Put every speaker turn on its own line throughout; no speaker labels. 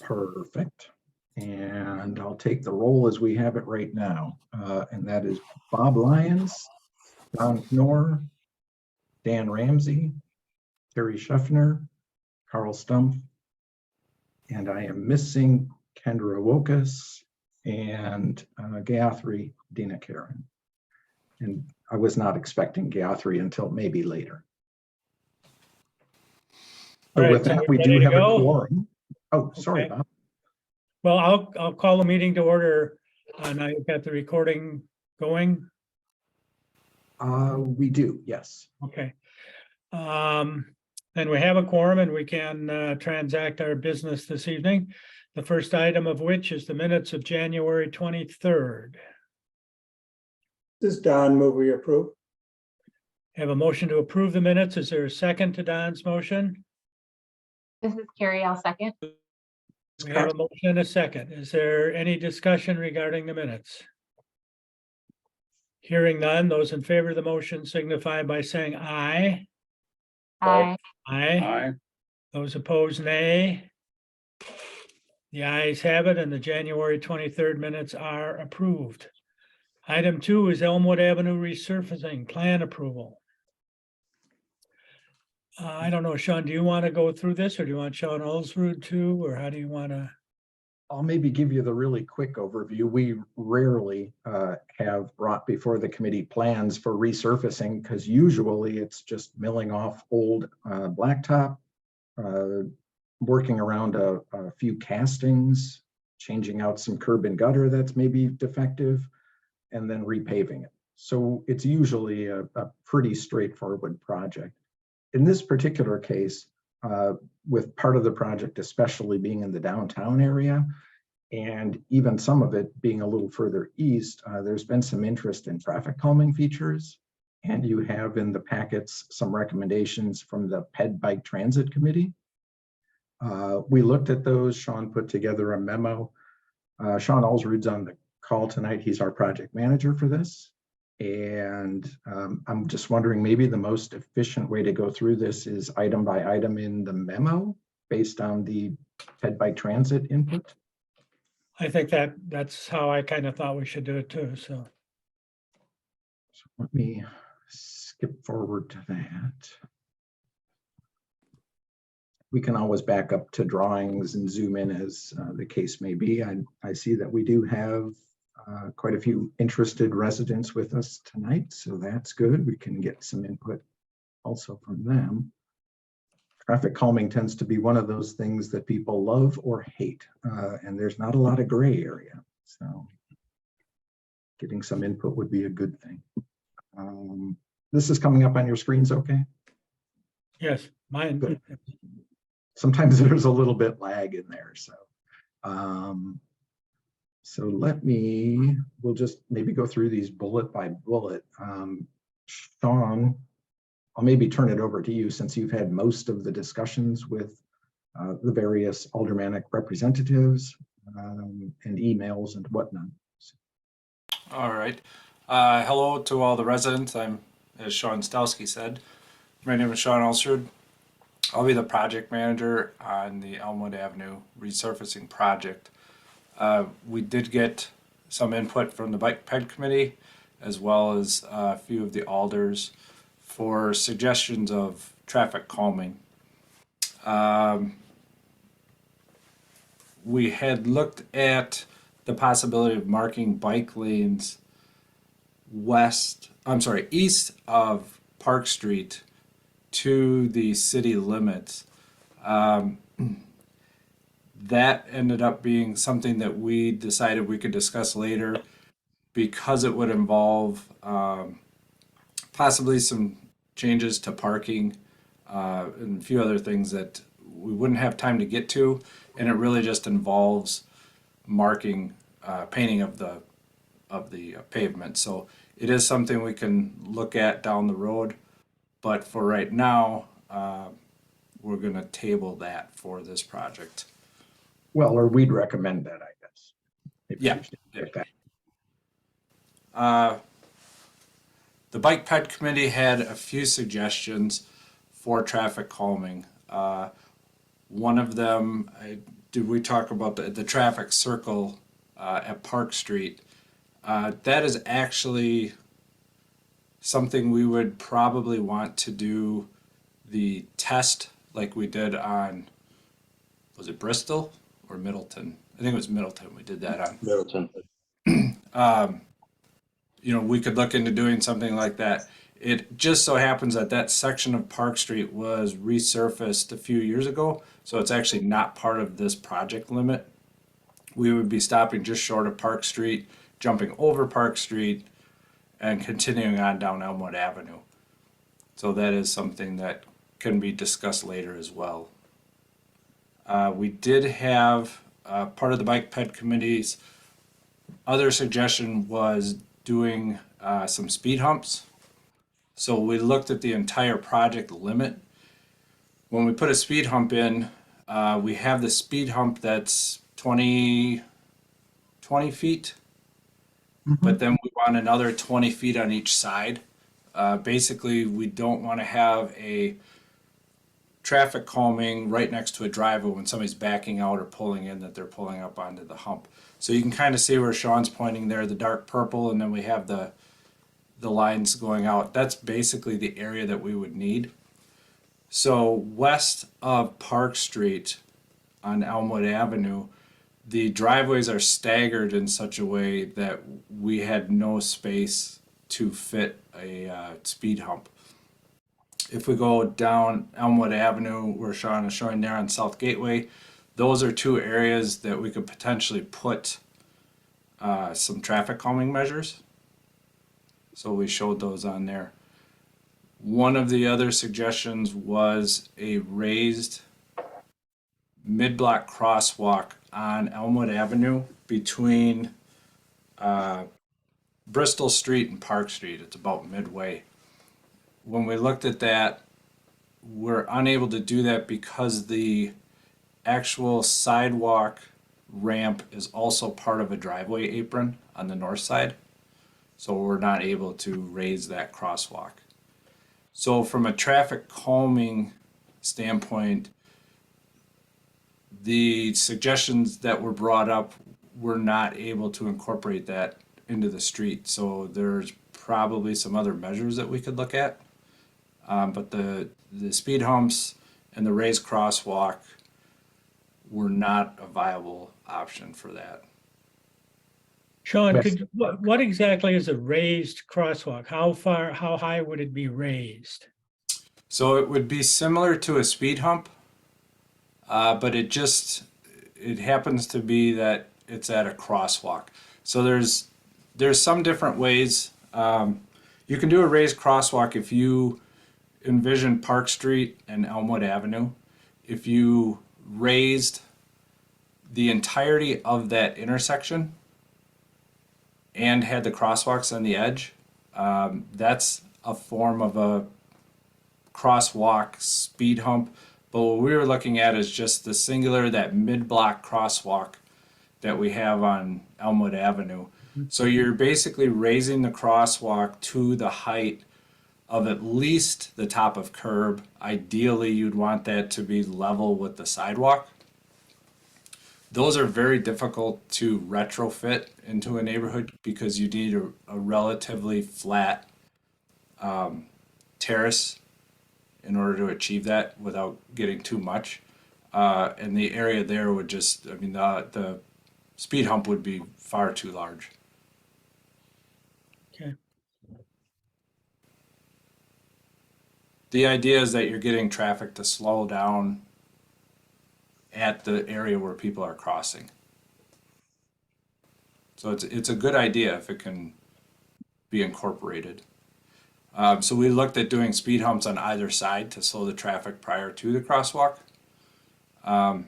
Perfect. And I'll take the roll as we have it right now. And that is Bob Lyons, Don Knorr, Dan Ramsey, Terry Schaffner, Carl Stumpf, and I am missing Kendra Wokas and Gayathri Dina Karen. And I was not expecting Gayathri until maybe later. So
All right,
with
so
that,
we're
we do
ready to
have a
go?
quorum. Oh, sorry,
Okay.
Bob.
Well, I'll call the meeting to order. Now you've got the recording going.
We do, yes.
Okay. Then we have a quorum and we can transact our business this evening. The first item of which is the minutes of January 23rd.
This is Don, move we approve.
Have a motion to approve the minutes. Is there a second to Don's motion?
This is Carrie, I'll second.
We have a motion and a second. Is there any discussion regarding the minutes? Hearing none, those in favor of the motion signify by saying aye.
Aye.
Aye. Those opposed, nay. The ayes have it and the January 23rd minutes are approved. Item 2 is Elmwood Avenue resurfacing plan approval. I don't know, Sean, do you want to go through this or do you want Sean Olsrud to, or how do you want to?
I'll maybe give you the really quick overview. We rarely have brought before the committee plans for resurfacing because usually it's just milling off old blacktop, working around a few castings, changing out some curb and gutter that's maybe defective, and then repaving it. So it's usually a pretty straightforward project. In this particular case, with part of the project especially being in the downtown area, and even some of it being a little further east, there's been some interest in traffic calming features. And you have in the packets some recommendations from the PED Bike Transit Committee. We looked at those. Sean put together a memo. Sean Olsrud's on the call tonight. He's our project manager for this. And I'm just wondering, maybe the most efficient way to go through this is item by item in the memo based on the PED Bike Transit input.
I think that's how I kind of thought we should do it too, so.
So let me skip forward to that. We can always back up to drawings and zoom in as the case may be. I see that we do have quite a few interested residents with us tonight, so that's good. We can get some input also from them. Traffic calming tends to be one of those things that people love or hate, and there's not a lot of gray area. So getting some input would be a good thing. This is coming up on your screens, okay?
Yes, mine.
Good. Sometimes there's a little bit lag in there, so. So we'll just maybe go through these bullet by bullet. Sean, I'll maybe turn it over to you since you've had most of the discussions with the various aldermanic representatives and emails and whatnot.
All right. Hello to all the residents. I'm, as Sean Stowski said, my name is Sean Olsrud. I'll be the project manager on the Elmwood Avenue resurfacing project. We did get some input from the Bike Ped Committee as well as a few of the alders for suggestions of traffic calming. We had looked at the possibility of marking bike lanes east of Park Street to the city limits. That ended up being something that we decided we could discuss later because it would involve possibly some changes to parking and a few other things that we wouldn't have time to get to, and it really just involves marking, painting of the pavement. So it is something we can look at down the road, but for right now, we're going to table that for this project.
Well, or we'd recommend that, I guess. Maybe
Yeah.
we should get that.
The Bike Ped Committee had a few suggestions for traffic calming. One of them, did we talk about the traffic circle at Park Street? That is actually something we would probably want to do the test like we did on, was it Bristol or Middleton? I think it was Middleton we did that on.
Middleton.
You know, we could look into doing something like that. It just so happens that that section of Park Street was resurfaced a few years ago, so it's actually not part of this project limit. We would be stopping just short of Park Street, jumping over Park Street, and continuing on down Elmwood Avenue. So that is something that can be discussed later as well. We did have part of the Bike Ped Committee's other suggestion was doing some speed humps. So we looked at the entire project limit. When we put a speed hump in, we have the speed hump that's 20 feet, but then we want another 20 feet on each side. Basically, we don't want to have a traffic calming right next to a driveway when somebody's backing out or pulling in that they're pulling up onto the hump. So you can kind of see where Sean's pointing there, the dark purple, and then we have the lines going out. That's basically the area that we would need. So west of Park Street on Elmwood Avenue, the driveways are staggered in such a way that we had no space to fit a speed hump. If we go down Elmwood Avenue, where Sean is showing there on South Gateway, those are two areas that we could potentially put some traffic calming measures. So we showed those on there. One of the other suggestions was a raised mid-block crosswalk on Elmwood Avenue between Bristol Street and Park Street. It's about midway. When we looked at that, we're unable to do that because the actual sidewalk ramp is also part of a driveway apron on the north side. So we're not able to raise that crosswalk. So from a traffic calming standpoint, the suggestions that were brought up were not able to incorporate that into the street. So there's probably some other measures that we could look at. But the speed humps and the raised crosswalk were not a viable option for that.
Sean,
Yes.
what exactly is a raised crosswalk? How high would it be raised?
So it would be similar to a speed hump, but it happens to be that it's at a crosswalk. So there's some different ways. You can do a raised crosswalk if you envision Park Street and Elmwood Avenue. If you raised the entirety of that intersection and had the crosswalks on the edge, that's a form of a crosswalk speed hump. But what we were looking at is just the singular, that mid-block crosswalk that we have on Elmwood Avenue. So you're basically raising the crosswalk to the height of at least the top of curb. Ideally, you'd want that to be level with the sidewalk. Those are very difficult to retrofit into a neighborhood because you need a relatively flat terrace in order to achieve that without getting too much. And the area there would just, the speed hump would be far too large.
Okay.
The idea is that you're getting traffic to slow down at the area where people are crossing. So it's a good idea if it can be incorporated. So we looked at doing speed humps on either side to slow the traffic prior to the crosswalk. But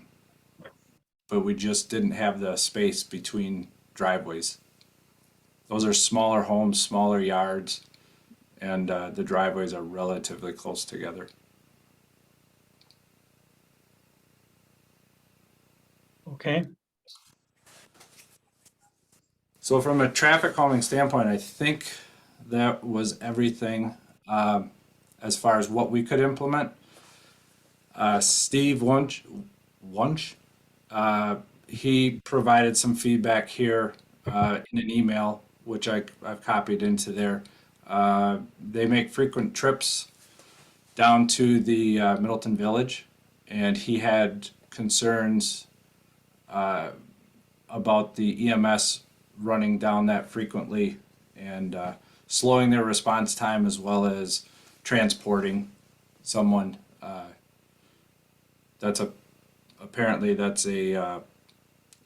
we just didn't have the space between driveways. Those are smaller homes, smaller yards, and the driveways are relatively close together.
Okay,
So from a traffic calming standpoint, I think that was everything as far as what we could implement. Steve Wunsch He provided some feedback here in an email, which I've copied into there. They make frequent trips down to the Middleton Village, and he had concerns about the EMS running down that frequently and slowing their response time as well as transporting someone. Apparently that's a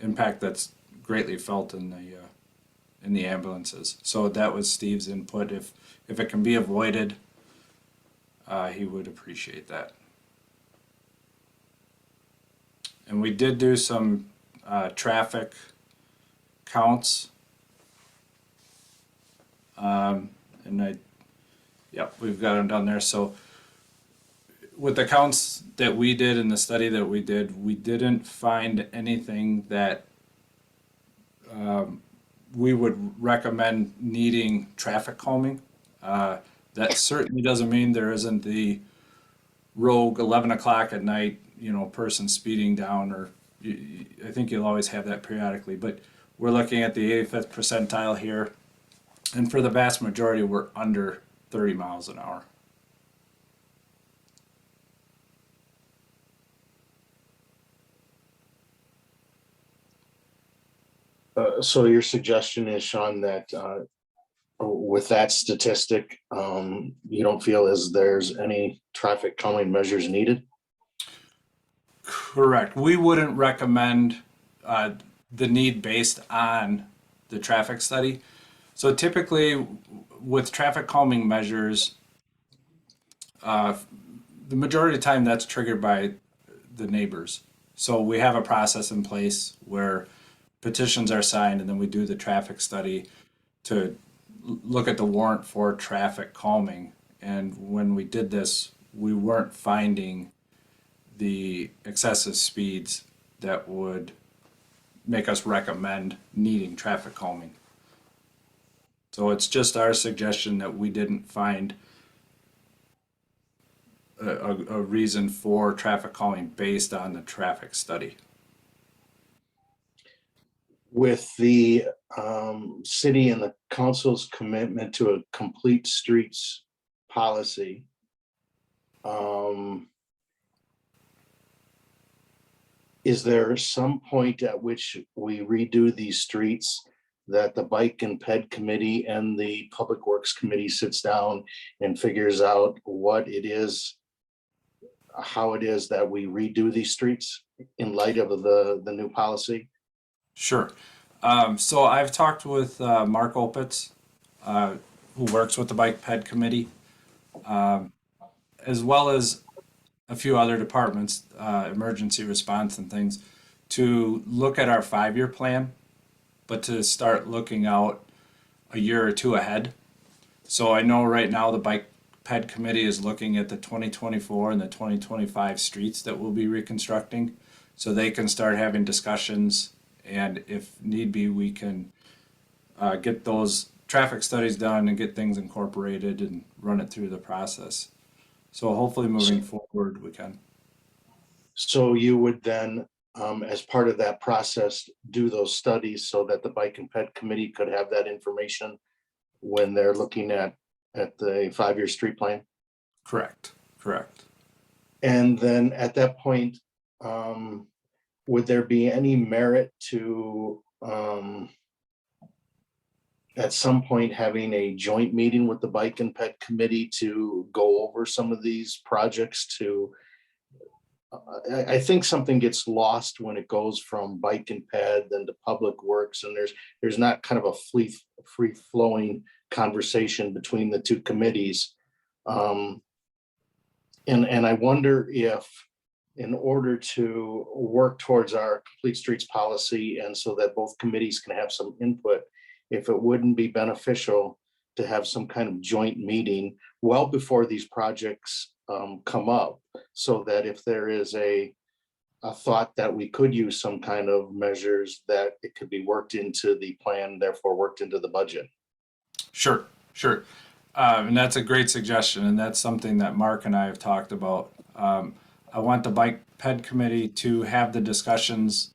impact that's greatly felt in the ambulances. So that was Steve's input. If it can be avoided, he would appreciate that. And we did do some traffic counts. We've got them down there. So with the counts that we did in the study that we did, we didn't find anything that we would recommend needing traffic calming. That certainly doesn't mean there isn't the rogue 11 o'clock at night, person speeding down, or I think you'll always have that periodically, but we're looking at the 85th percentile here. And for the vast majority, we're under 30 miles an hour.
So your suggestion is, Sean, that with that statistic, you don't feel as there's any traffic calming measures needed?
Correct. We wouldn't recommend the need based on the traffic study. So typically with traffic calming measures, the majority of the time that's triggered by the neighbors. So we have a process in place where petitions are signed, and then we do the traffic study to look at the warrant for traffic calming. And when we did this, we weren't finding the excessive speeds that would make us recommend needing traffic calming. So it's just our suggestion that we didn't find a reason for traffic calming based on the traffic study.
With the city and the council's commitment to a complete streets policy, is there some point at which we redo these streets that the Bike and Ped Committee and the Public Works Committee sits down and figures out what it is, how it is that we redo these streets in light of the new policy?
Sure. So I've talked with Mark Opitz, who works with the Bike Ped Committee, as well as a few other departments, emergency response and things, to look at our 5-year plan, but to start looking out a year or two ahead. So I know right now the Bike Ped Committee is looking at the 2024 and the 2025 streets that we'll be reconstructing, so they can start having discussions, and if need be, we can get those traffic studies done and get things incorporated and run it through the process. So hopefully moving forward, we can.
So you would then, as part of that process, do those studies so that the Bike and Ped Committee could have that information when they're looking at the 5-year street plan?
Correct.
And then at that point, would there be any merit to at some point having a joint meeting with the Bike and Ped Committee to go over some of these projects? I think something gets lost when it goes from Bike and Ped then to Public Works, and there's not kind of a free flowing conversation between the two committees. And I wonder if, in order to work towards our complete streets policy and so that both committees can have some input, if it wouldn't be beneficial to have some kind of joint meeting well before these projects come up, so that if there is a thought that we could use some kind of measures, that it could be worked into the plan, therefore worked into the budget.
Sure. And that's a great suggestion, and that's something that Mark and I have talked about. I want the bike ped committee to have the discussions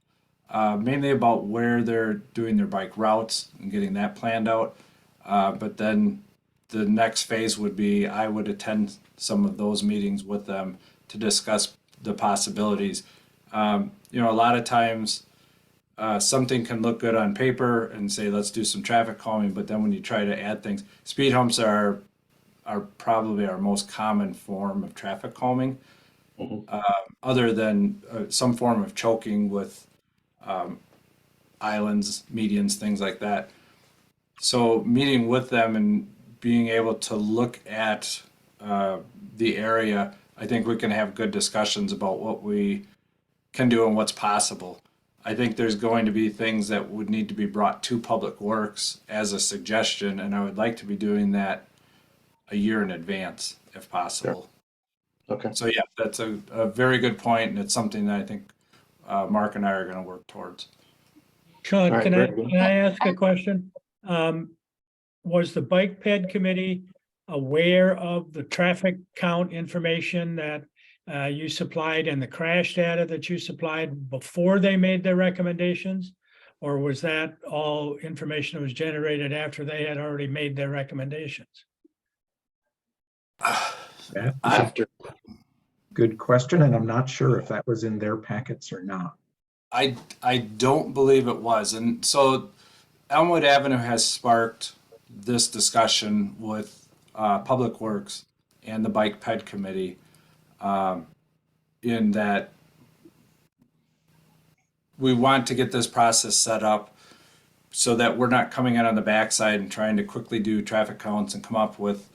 mainly about where they're doing their bike routes and getting that planned out. But then the next phase would be I would attend some of those meetings with them to discuss the possibilities. You know, a lot of times something can look good on paper and say, let's do some traffic calming. But then when you try to add things, speed humps are probably our most common form of traffic calming, other than some form of choking with islands, medians, things like that. So meeting with them and being able to look at the area, I think we can have good discussions about what we can do and what's possible. I think there's going to be things that would need to be brought to Public Works as a suggestion, and I would like to be doing that a year in advance if possible.
Okay.
So yeah, that's a very good point, and it's something that I think Mark and I are going to work towards.
Sean,
All right,
can
very good.
I ask a question? Was the bike ped committee aware of the traffic count information that you supplied and the crash data that you supplied before they made their recommendations? Or was that all information that was generated after they had already made their recommendations?
That's a
After,
good question, and I'm not sure if that was in their packets or not.
I don't believe it was, and so Elmwood Avenue has sparked this discussion with Public Works and the Bike Ped Committee, in that we want to get this process set up so that we're not coming in on the backside and trying to quickly do traffic counts and come up with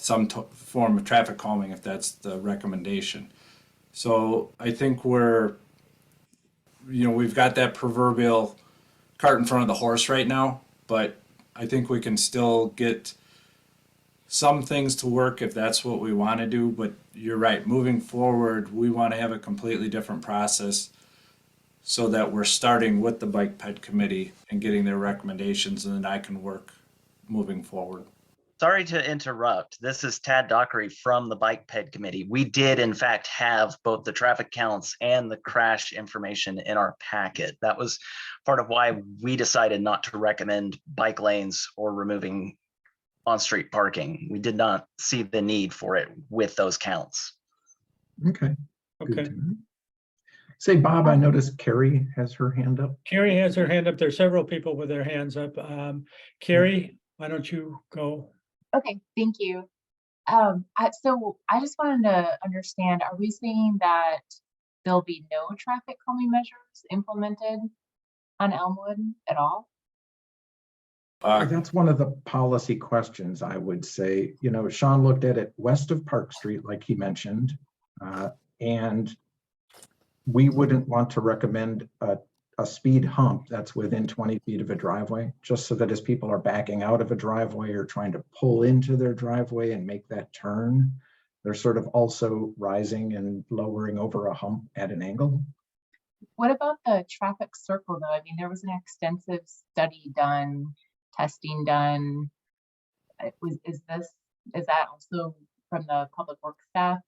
some form of traffic calming if that's the recommendation. So I think we've got that proverbial cart in front of the horse right now, but I think we can still get some things to work if that's what we want to do. But you're right, moving forward, we want to have a completely different process so that we're starting with the Bike Ped Committee and getting their recommendations, and then I can work moving forward.
Sorry to interrupt. This is Tad Dockery from the Bike Ped Committee. We did in fact have both the traffic counts and the crash information in our packet. That was part of why we decided not to recommend bike lanes or removing on-street parking. We did not see the need for it with those counts.
Okay. Good
Okay.
to know. Say, Bob, I noticed Carrie has her hand up.
Carrie has her hand up. There's several people with their hands up. Carrie, why don't you go?
Okay, thank you. So I just wanted to understand, are we saying that there'll be no traffic calming measures implemented on Elmwood at all?
That's one of the policy questions, I would say. You know, Sean looked at it west of Park Street, like he mentioned, and we wouldn't want to recommend a speed hump that's within 20 feet of a driveway, just so that as people are backing out of a driveway or trying to pull into their driveway and make that turn, they're sort of also rising and lowering over a hump at an angle.
What about the traffic circle though? I mean, there was an extensive study done, testing done. Is that also from the public works staff?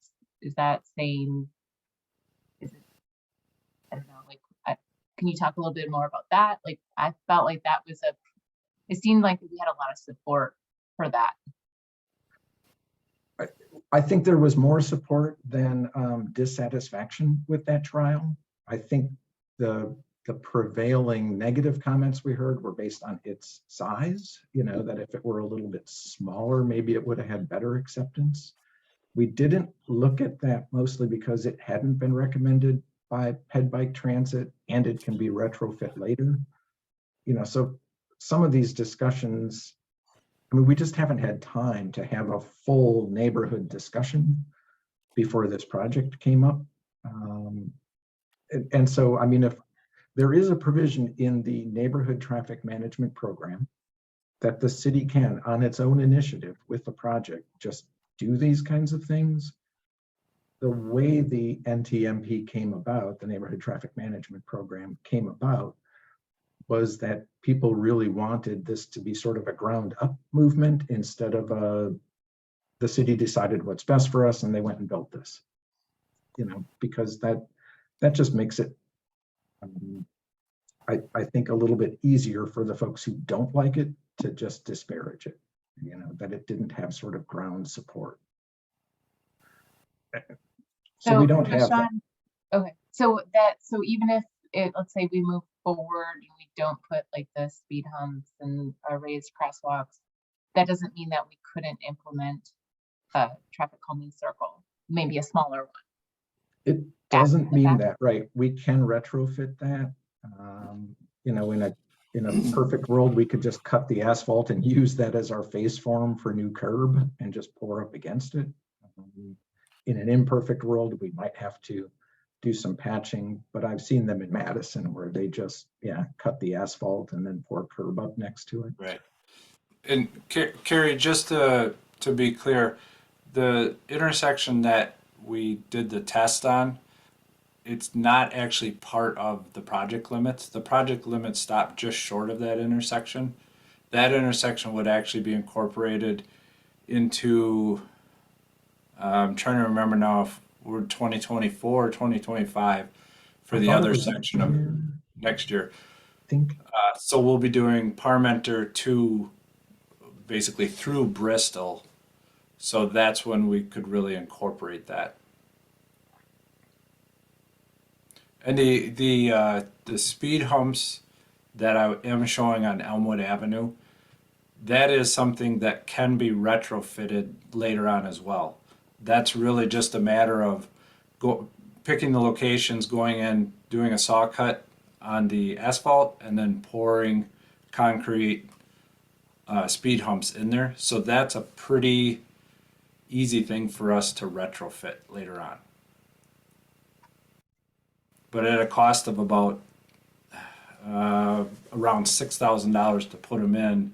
Is that saying, I don't know, like, can you talk a little bit more about that? Like, I felt like that was it seemed like we had a lot of support for that.
I think there was more support than dissatisfaction with that trial. I think the prevailing negative comments we heard were based on its size, you know, that if it were a little bit smaller, maybe it would have had better acceptance. We didn't look at that mostly because it hadn't been recommended by Ped Bike Transit and it can be retrofit later. You know, so some of these discussions, I mean, we just haven't had time to have a full neighborhood discussion before this project came up. And so, I mean, if there is a provision in the neighborhood traffic management program that the city can, on its own initiative with the project, just do these kinds of things. The way the NTMP came about, the neighborhood traffic management program came about, was that people really wanted this to be sort of a ground up movement instead of the city decided what's best for us and they went and built this. because that just makes it, I think, a little bit easier for the folks who don't like it to just disparage it, that it didn't have sort of ground support. So we don't have that.
Sean, okay, so even if let's say we move forward and we don't put like the speed humps and raised crosswalks, that doesn't mean that we couldn't implement a traffic calming circle, maybe a smaller one.
It doesn't mean that, right? We can retrofit that. In a perfect world, we could just cut the asphalt and use that as our face form for new curb and just pour up against it. In an imperfect world, we might have to do some patching, but I've seen them in Madison where they just, cut the asphalt and then pour curb up next to it.
Right. And Carrie, just to be clear, the intersection that we did the test on, it's not actually part of the project limits. The project limits stop just short of that intersection. That intersection would actually be incorporated into, I'm trying to remember now if we're 2024 or 2025 for the other section of next year.
I think.
So we'll be doing Parmenter to basically through Bristol. So that's when we could really incorporate that. And the speed humps that I am showing on Elmwood Avenue, that is something that can be retrofitted later on as well. That's really just a matter of picking the locations, going in, doing a saw cut on the asphalt, and then pouring concrete speed humps in there. So that's a pretty easy thing for us to retrofit later on. But at a cost of about around $6,000 to put them in.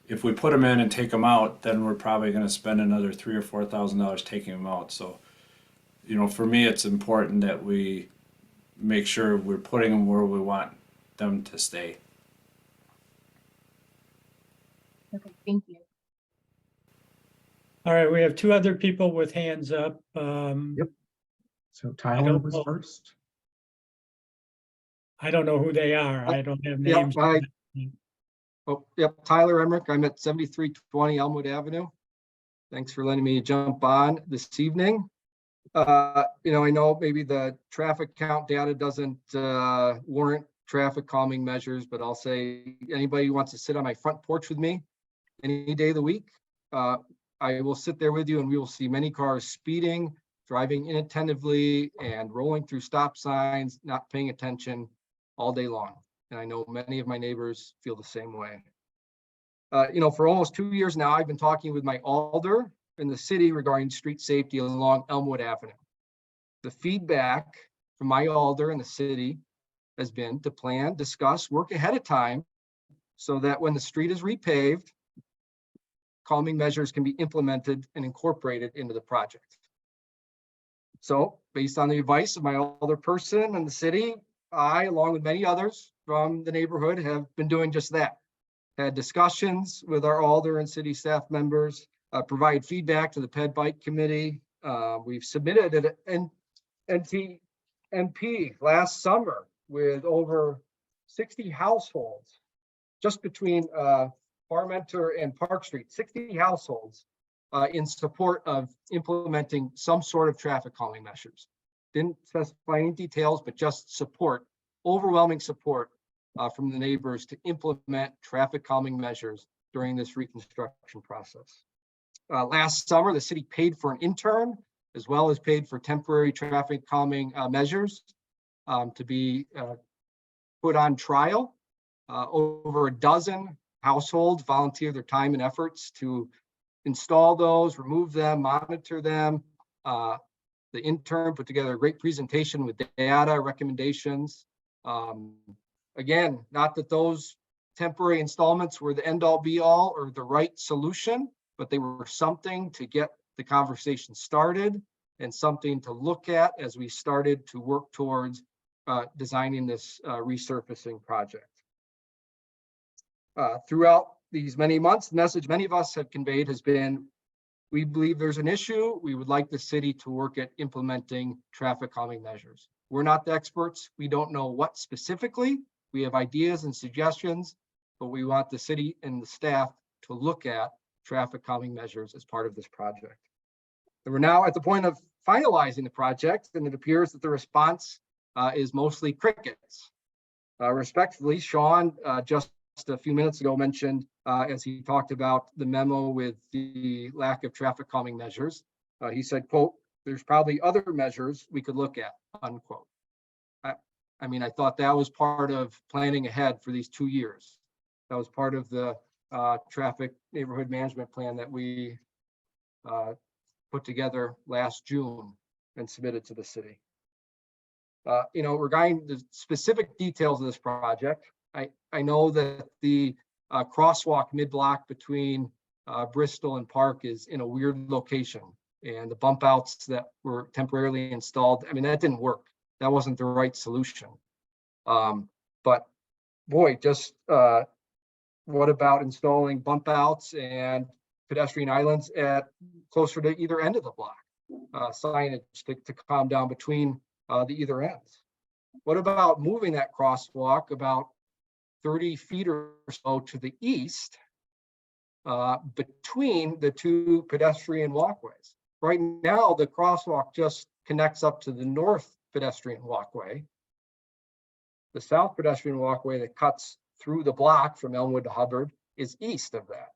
If we put them in and take them out, then we're probably going to spend another $3,000 or $4,000 taking them out. So, for me, it's important that we make sure we're putting them where we want them to stay.
Okay, thank you.
All right, we have two other people with hands up.
Yep. So Tyler was first.
I don't know who they are. I don't have names.
Tyler Emmerich. I'm at 7320 Elmwood Avenue. Thanks for letting me jump on this evening. I know maybe the traffic count data doesn't warrant traffic calming measures, but I'll say anybody who wants to sit on my front porch with me any day of the week, I will sit there with you and we will see many cars speeding, driving inattentively, and rolling through stop signs, not paying attention all day long. And I know many of my neighbors feel the same way. For almost 2 years now, I've been talking with my alder in the city regarding street safety along Elmwood Avenue. The feedback from my alder in the city has been to plan, discuss, work ahead of time so that when the street is repaved, calming measures can be implemented and incorporated into the project. So based on the advice of my alder person in the city, I, along with many others from the neighborhood, have been doing just that. Had discussions with our alder and city staff members, provide feedback to the Ped Bike Committee. We've submitted an NTMP last summer with over 60 households, just between Parmenter and Park Street, 60 households in support of implementing some sort of traffic calming measures. Didn't specify any details, but just support, overwhelming support from the neighbors to implement traffic calming measures during this reconstruction process. Last summer, the city paid for an intern as well as paid for temporary traffic calming measures to be put on trial. Over a dozen households volunteered their time and efforts to install those, remove them, monitor them. The intern put together a great presentation with data, recommendations. Again, not that those temporary installments were the end all be all or the right solution, but they were something to get the conversation started and something to look at as we started to work towards designing this resurfacing project. Throughout these many months, the message many of us have conveyed has been We believe there's an issue. We would like the city to work at implementing traffic calming measures. We're not the experts. We don't know what specifically. We have ideas and suggestions, but we want the city and the staff to look at traffic calming measures as part of this project. And we're now at the point of finalizing the project, and it appears that the response is mostly crickets. Respectfully, Sean just a few minutes ago mentioned as he talked about the memo with the lack of traffic calming measures. He said, quote, "There's probably other measures we could look at," unquote. I mean, I thought that was part of planning ahead for these 2 years. That was part of the traffic neighborhood management plan that we put together last June and submitted to the city. Regarding the specific details of this project, I know that the crosswalk mid-block between Bristol and Park is in a weird location, and the bump outs that were temporarily installed, I mean, that didn't work. That wasn't the right solution. But boy, just what about installing bump outs and pedestrian islands at closer to either end of the block? Signage to calm down between the either ends. What about moving that crosswalk about 30 feet or so to the east between the two pedestrian walkways? Right now, the crosswalk just connects up to the north pedestrian walkway. The south pedestrian walkway that cuts through the block from Elmwood to Hubbard is east of that.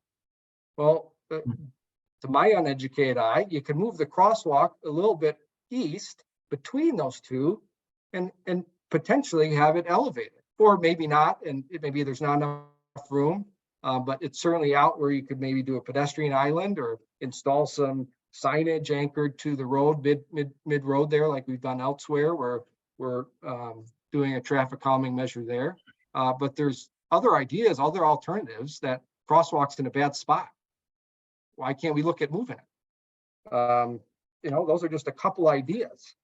Well, to my uneducated eye, you can move the crosswalk a little bit east between those two and potentially have it elevated, or maybe not, and maybe there's not enough room, but it's certainly out where you could maybe do a pedestrian island or install some signage anchored to the road mid road there, like we've done elsewhere, where we're doing a traffic calming measure there. But there's other ideas, other alternatives. That crosswalk's in a bad spot. Why can't we look at moving it? Those are just a couple ideas.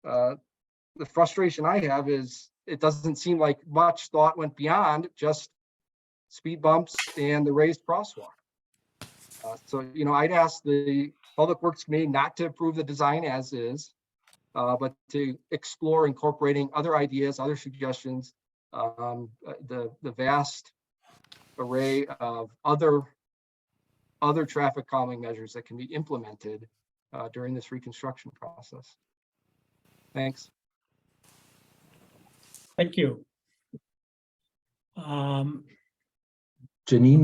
The frustration I have is it doesn't seem like much thought went beyond just speed bumps and the raised crosswalk. So I'd ask the Public Works Committee not to approve the design as is, but to explore incorporating other ideas, other suggestions, the vast array of other traffic calming measures that can be implemented during this reconstruction process. Thanks.
Thank you.
Janine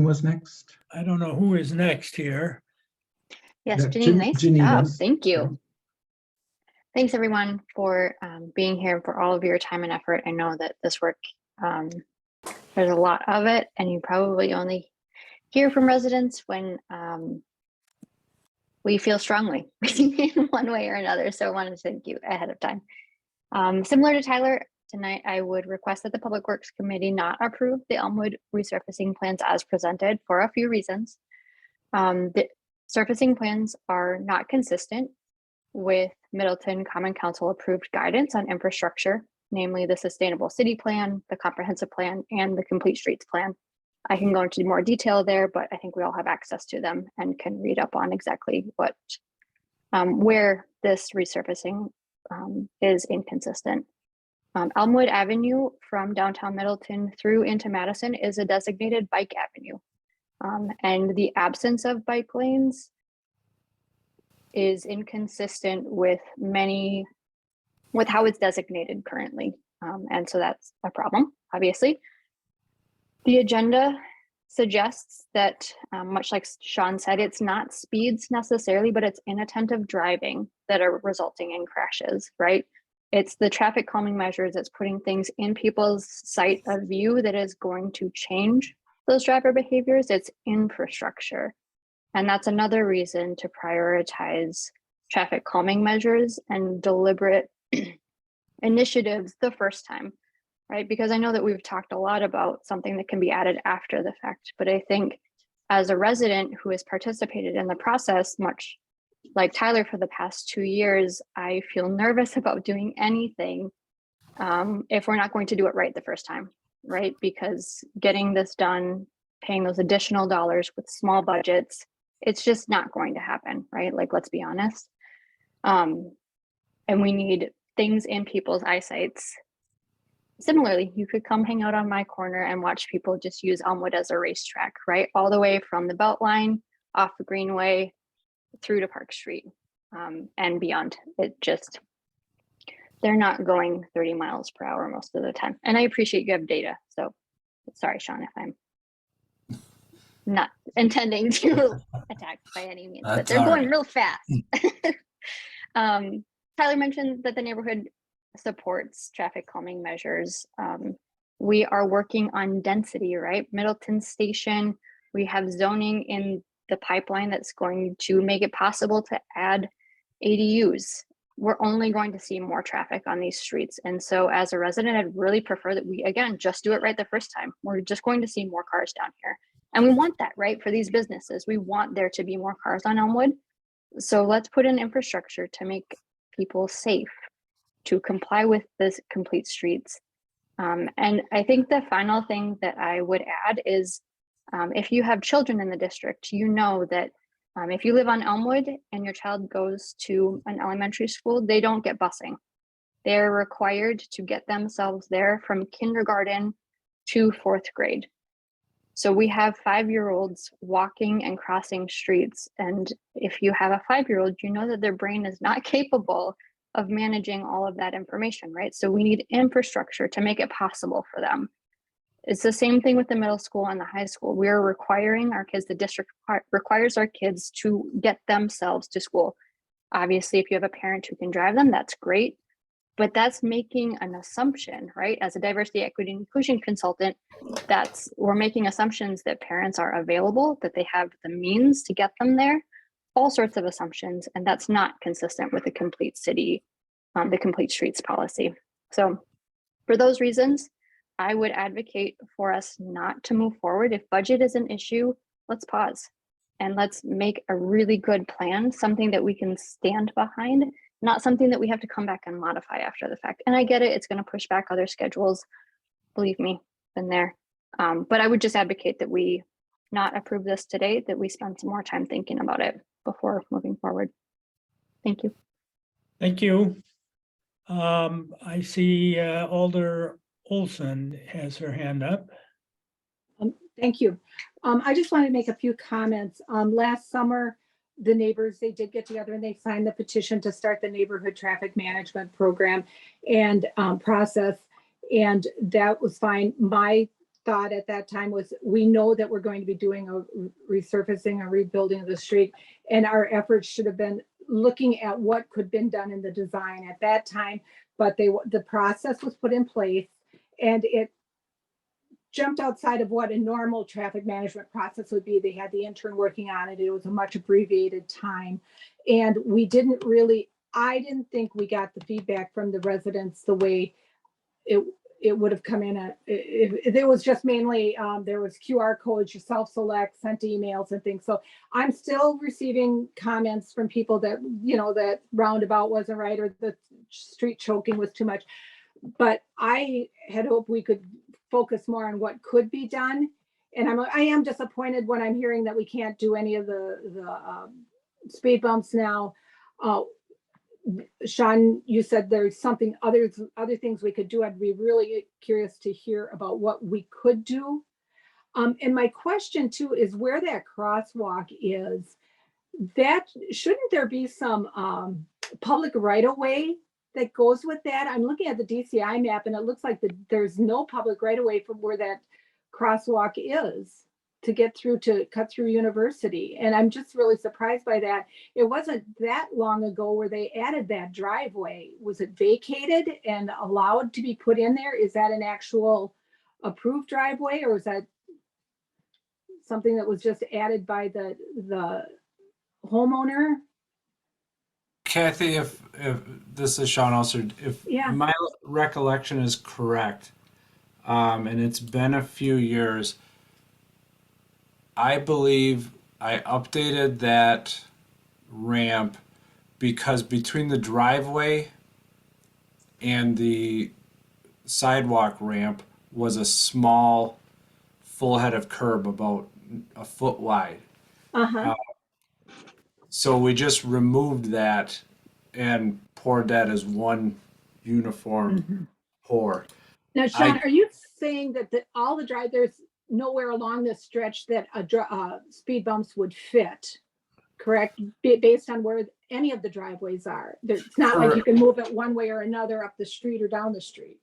was next.
I don't know who is next here.
Yes,
Yeah,
Janine, nice
Janine
job.
is.
Thank you. Thanks everyone for being here, for all of your time and effort. I know that this work, there's a lot of it, and you probably only hear from residents when we feel strongly in one way or another. So I wanted to thank you ahead of time. Similar to Tyler, tonight I would request that the Public Works Committee not approve the Elmwood resurfacing plans as presented for a few reasons. The surfacing plans are not consistent with Middleton Common Council approved guidance on infrastructure, namely the Sustainable City Plan, the Comprehensive Plan, and the Complete Streets Plan. I can go into more detail there, but I think we all have access to them and can read up on exactly what, where this resurfacing is inconsistent. Elmwood Avenue from downtown Middleton through into Madison is a designated bike avenue. And the absence of bike lanes is inconsistent with how it's designated currently. And so that's a problem, obviously. The agenda suggests that, much like Sean said, it's not speeds necessarily, but it's inattentive driving that are resulting in crashes, right? It's the traffic calming measures that's putting things in people's sight of view that is going to change those driver behaviors. It's infrastructure. And that's another reason to prioritize traffic calming measures and deliberate initiatives the first time, right? Because I know that we've talked a lot about something that can be added after the fact, but I think as a resident who has participated in the process, much like Tyler for the past 2 years, I feel nervous about doing anything if we're not going to do it right the first time, right? Because getting this done, paying those additional dollars with small budgets It's just not going to happen, right? Like, let's be honest. And we need things in people's eyesights. Similarly, you could come hang out on my corner and watch people just use Elmwood as a racetrack, right? All the way from the Beltline, off the Greenway, through to Park Street, and beyond. It just, they're not going 30 miles per hour most of the time. And I appreciate you have data. So sorry, Sean, if I'm not intending to attack by any means, but
That's
they're
all
going
right.
real fast. Tyler mentioned that the neighborhood supports traffic calming measures. We are working on density, right? Middleton Station, we have zoning in the pipeline that's going to make it possible to add ADUs. We're only going to see more traffic on these streets. And so as a resident, I'd really prefer that we, again, just do it right the first time. We're just going to see more cars down here. And we want that, right? For these businesses, we want there to be more cars on Elmwood. So let's put in infrastructure to make people safe, to comply with this complete streets. And I think the final thing that I would add is if you have children in the district, you know that if you live on Elmwood and your child goes to an elementary school, they don't get busing. They're required to get themselves there from kindergarten to 4th grade. So we have 5-year-olds walking and crossing streets. And if you have a 5-year-old, you know that their brain is not capable of managing all of that information, right? So we need infrastructure to make it possible for them. It's the same thing with the middle school and the high school. We're requiring our kids, the district requires our kids to get themselves to school. Obviously, if you have a parent who can drive them, that's great. But that's making an assumption, right? As a diversity, equity, and inclusion consultant, we're making assumptions that parents are available, that they have the means to get them there, all sorts of assumptions, and that's not consistent with the complete city, the complete streets policy. So for those reasons, I would advocate for us not to move forward. If budget is an issue, let's pause and let's make a really good plan, something that we can stand behind, not something that we have to come back and modify after the fact. And I get it, it's going to push back other schedules. Believe me, been there. But I would just advocate that we not approve this today, that we spend some more time thinking about it before moving forward. Thank you.
Thank you. I see Alder Olson has her hand up.
Thank you. I just wanted to make a few comments. Last summer, the neighbors, they did get together and they signed the petition to start the neighborhood traffic management program and process. And that was fine. My thought at that time was, we know that we're going to be doing a resurfacing and rebuilding of the street, and our efforts should have been looking at what could have been done in the design at that time. But the process was put in place, and it jumped outside of what a normal traffic management process would be. They had the intern working on it. It was a much abbreviated time. And I didn't think we got the feedback from the residents the way it would have come in. It was just mainly, there was QR codes, you self-select, sent emails and things. So I'm still receiving comments from people that, that roundabout wasn't right, or the street choking was too much. But I had hoped we could focus more on what could be done. And I am disappointed when I'm hearing that we can't do any of the speed bumps now. Sean, you said there's other things we could do. I'd be really curious to hear about what we could do. And my question too is where that crosswalk is, shouldn't there be some public right-of-way that goes with that? I'm looking at the DCI map and it looks like there's no public right-of-way from where that crosswalk is to cut through University. And I'm just really surprised by that. It wasn't that long ago where they added that driveway. Was it vacated and allowed to be put in there? Is that an actual approved driveway, or is that something that was just added by the homeowner?
Kathy, if this is Sean Alsard, if
Yeah.
my recollection is correct, and it's been a few years, I believe I updated that ramp because between the driveway and the sidewalk ramp was a small full head of curb about a foot wide.
Uh-huh.
So we just removed that and poured that as one uniform pour.
Now, Sean,
I-
are you saying that all the there's nowhere along this stretch that speed bumps would fit? Correct, based on where any of the driveways are. It's not like you can move it one way or another up the street or down the street.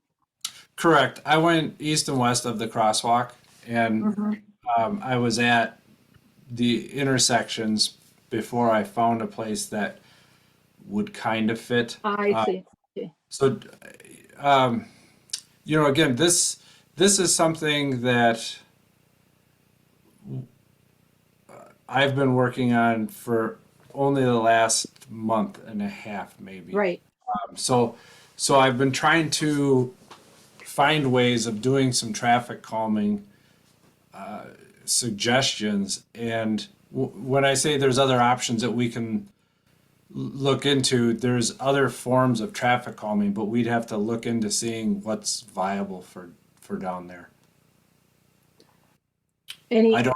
Correct. I went east and west of the crosswalk, and I was at the intersections before I found a place that would kind of fit.
I see.
So, again, this is something that I've been working on for only the last month and a half, maybe.
Right.
So I've been trying to find ways of doing some traffic calming suggestions. And when I say there's other options that we can look into, there's other forms of traffic calming, but we'd have to look into seeing what's viable for down there.
Any?
I don't.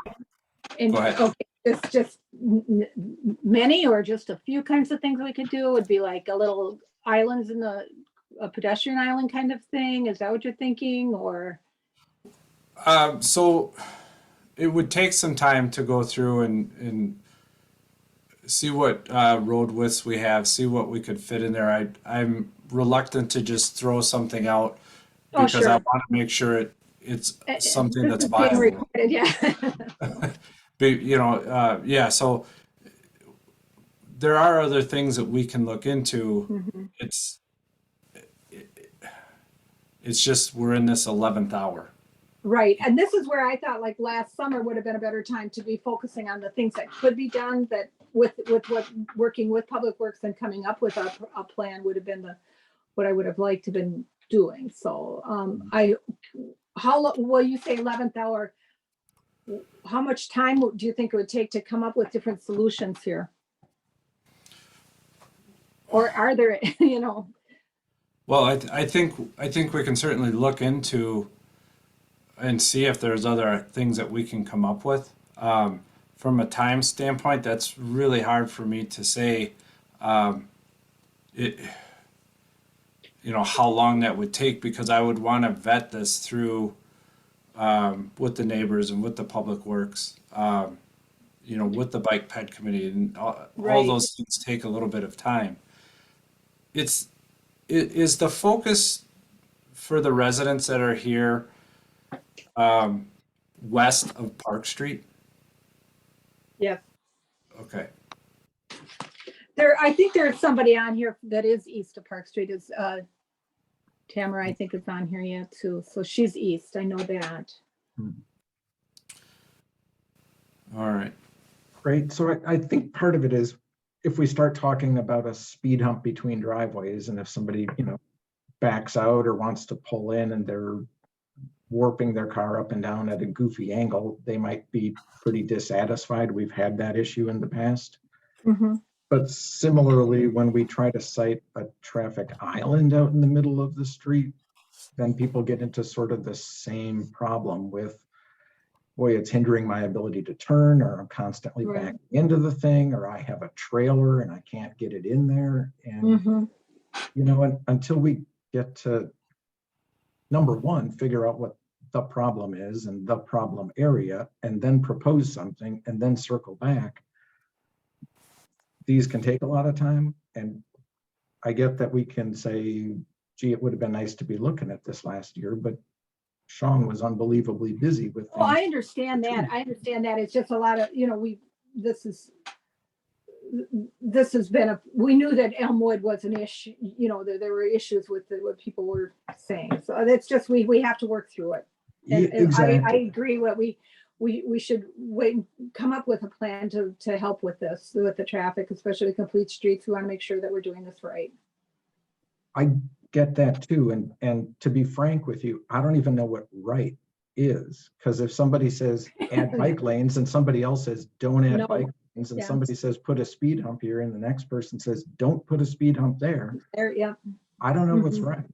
Go ahead.
Okay, it's just many or just a few kinds of things we could do. Would be like a little islands in a pedestrian island kind of thing. Is that what you're thinking, or?
So it would take some time to go through and see what road widths we have, see what we could fit in there. I'm reluctant to just throw something out because
sure.
I want to make sure it's something that's
This is being
viable.
recorded, yeah.
Yeah, so there are other things that we can look into. It's just we're in this 11th hour.
Right, and this is where I thought like last summer would have been a better time to be focusing on the things that could be done, that with what working with Public Works and coming up with a plan would have been what I would have liked to been doing. So will you say 11th hour? How much time do you think it would take to come up with different solutions here? Or are there,
Well, I think we can certainly look into and see if there's other things that we can come up with. From a time standpoint, that's really hard for me to say. How long that would take, because I would want to vet this through with the neighbors and with the Public Works, with the Bike Ped Committee, and all those things take a little bit of time. Is the focus for the residents that are here west of Park Street?
yes.
Okay.
I think there's somebody on here that is east of Park Street. Is Tamara, I think, is on here yet too. So she's east. I know that.
All right.
Great. So I think part of it is if we start talking about a speed hump between driveways, and if somebody, backs out or wants to pull in and they're warping their car up and down at a goofy angle, they might be pretty dissatisfied. We've had that issue in the past. But similarly, when we try to cite a traffic island out in the middle of the street, then people get into sort of the same problem with, boy, it's hindering my ability to turn, or I'm constantly backing into the thing, or I have a trailer and I can't get it in there. And, until we get to, number one, figure out what the problem is and the problem area, and then propose something and then circle back, these can take a lot of time. And I get that we can say, gee, it would have been nice to be looking at this last year, but Sean was unbelievably busy with things.
Oh, I understand that. It's just a lot of, this has been we knew that Elmwood was an issue, there were issues with what people were saying. So that's just, we have to work through it. And
Exactly.
I agree what we should wait and come up with a plan to help with this, with the traffic, especially complete streets. We want to make sure that we're doing this right.
I get that too. And to be frank with you, I don't even know what right is, because if somebody says add bike lanes and somebody else says don't add bike lanes, and somebody says put a speed hump here and the next person says don't put a speed hump there, I don't know what's right.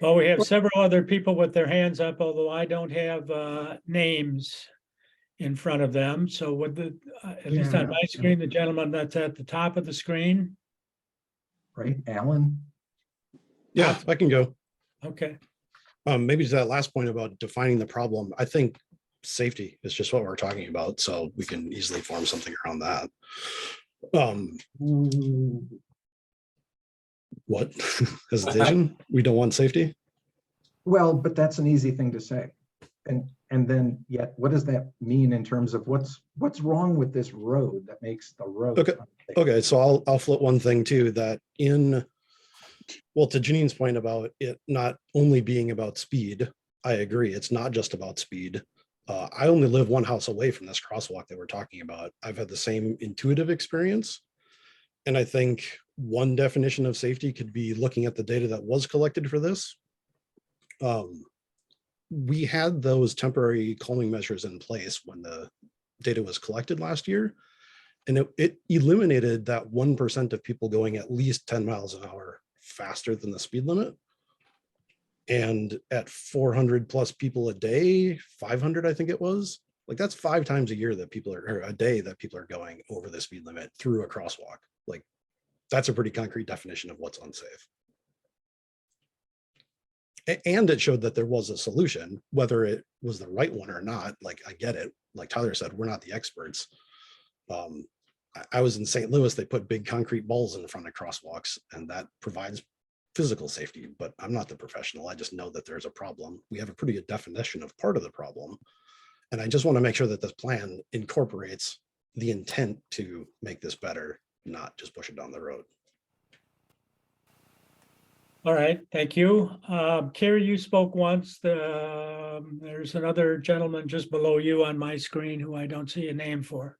Well, we have several other people with their hands up, although I don't have names in front of them. So with the, at least on
Yeah.
my screen, the gentleman that's at the top of the screen.
Right, Alan?
Yeah, I can go.
Okay,
Maybe to that last point about defining the problem, I think safety is just what we're talking about, so we can easily form something around that. What? Hesitation? We don't want safety?
Well, but that's an easy thing to say. And then yet, what does that mean in terms of what's wrong with this road that makes the road?
Okay.
unsafe?
Okay, so I'll flip one thing too, that well, to Janine's point about it not only being about speed, I agree, it's not just about speed. I only live one house away from this crosswalk that we're talking about. I've had the same intuitive experience. And I think one definition of safety could be looking at the data that was collected for this. We had those temporary calming measures in place when the data was collected last year. And it eliminated that 1% of people going at least 10 miles an hour faster than the speed limit. And at 400 plus people a day, 500, I think it was, like that's 5 times a year that people are, or a day that people are going over the speed limit through a crosswalk. Like that's a pretty concrete definition of what's unsafe. And it showed that there was a solution, whether it was the right one or not. Like I get it. Like Tyler said, we're not the experts. I was in St. Louis, they put big concrete balls in front of crosswalks and that provides physical safety, but I'm not the professional. I just know that there's a problem. We have a pretty good definition of part of the problem. And I just want to make sure that this plan incorporates the intent to make this better, not just push it down the road.
all right, thank you. Carrie, you spoke once. There's another gentleman just below you on my screen who I don't see a name for.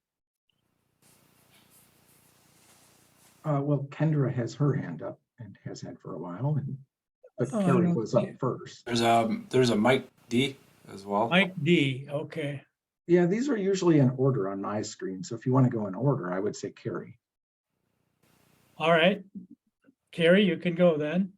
Well, Kendra has her hand up and has had for a while, but
Oh, I
Carrie
don't
was
see
up
it.
first.
There's a Mike D as well.
Mike D, okay.
Yeah, these are usually in order on my screen. So if you want to go in order, I would say Carrie.
All right. Carrie, you can go then.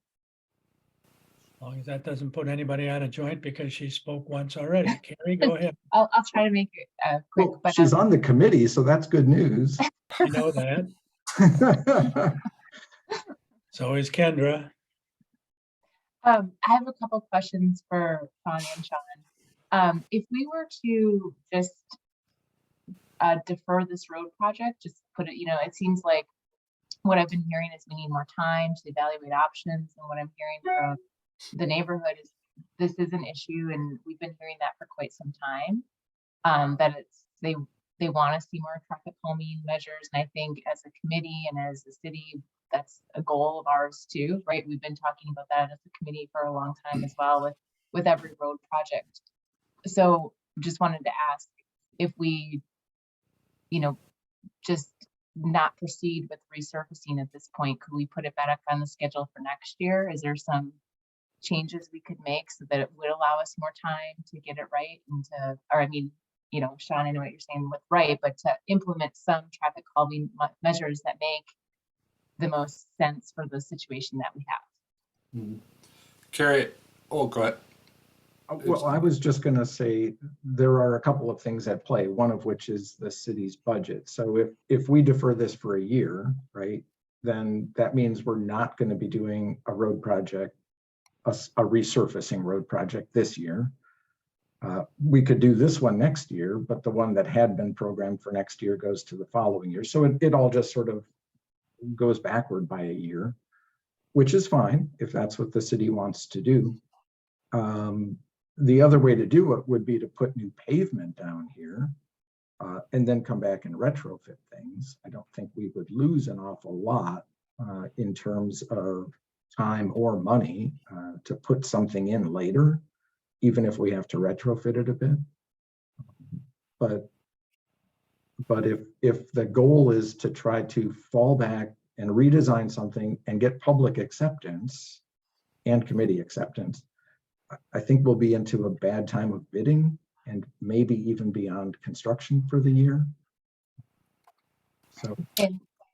As long as that doesn't put anybody out of joint because she spoke once already. Carrie, go ahead.
I'll try to make it quick,
Well,
but
she's on the committee, so that's good news.
You know that. So is Kendra.
I have a couple questions for Sean and Sean. If we were to just defer this road project, just put it, it seems like what I've been hearing is we need more time to evaluate options. And what I'm hearing from the neighborhood is this is an issue, and we've been hearing that for quite some time. That they want to see more traffic calming measures. And I think as a committee and as a city, that's a goal of ours too, right? We've been talking about that as a committee for a long time as well with every road project. So just wanted to ask if we, just not proceed with resurfacing at this point, could we put it back on the schedule for next year? Is there some changes we could make so that it would allow us more time to get it right and Sean, I know what you're saying with right, but to implement some traffic calming measures that make the most sense for the situation that we have.
Carrie, oh, go ahead.
Well, I was just going to say there are a couple of things at play, one of which is the city's budget. So if we defer this for a year, right, then that means we're not going to be doing a road project, a resurfacing road project this year. We could do this one next year, but the one that had been programmed for next year goes to the following year. So it all just sort of goes backward by a year, which is fine if that's what the city wants to do. The other way to do it would be to put new pavement down here and then come back and retrofit things. I don't think we would lose an awful lot in terms of time or money to put something in later, even if we have to retrofit it a bit. But if the goal is to try to fall back and redesign something and get public acceptance and committee acceptance, I think we'll be into a bad time of bidding and maybe even beyond construction for the year. So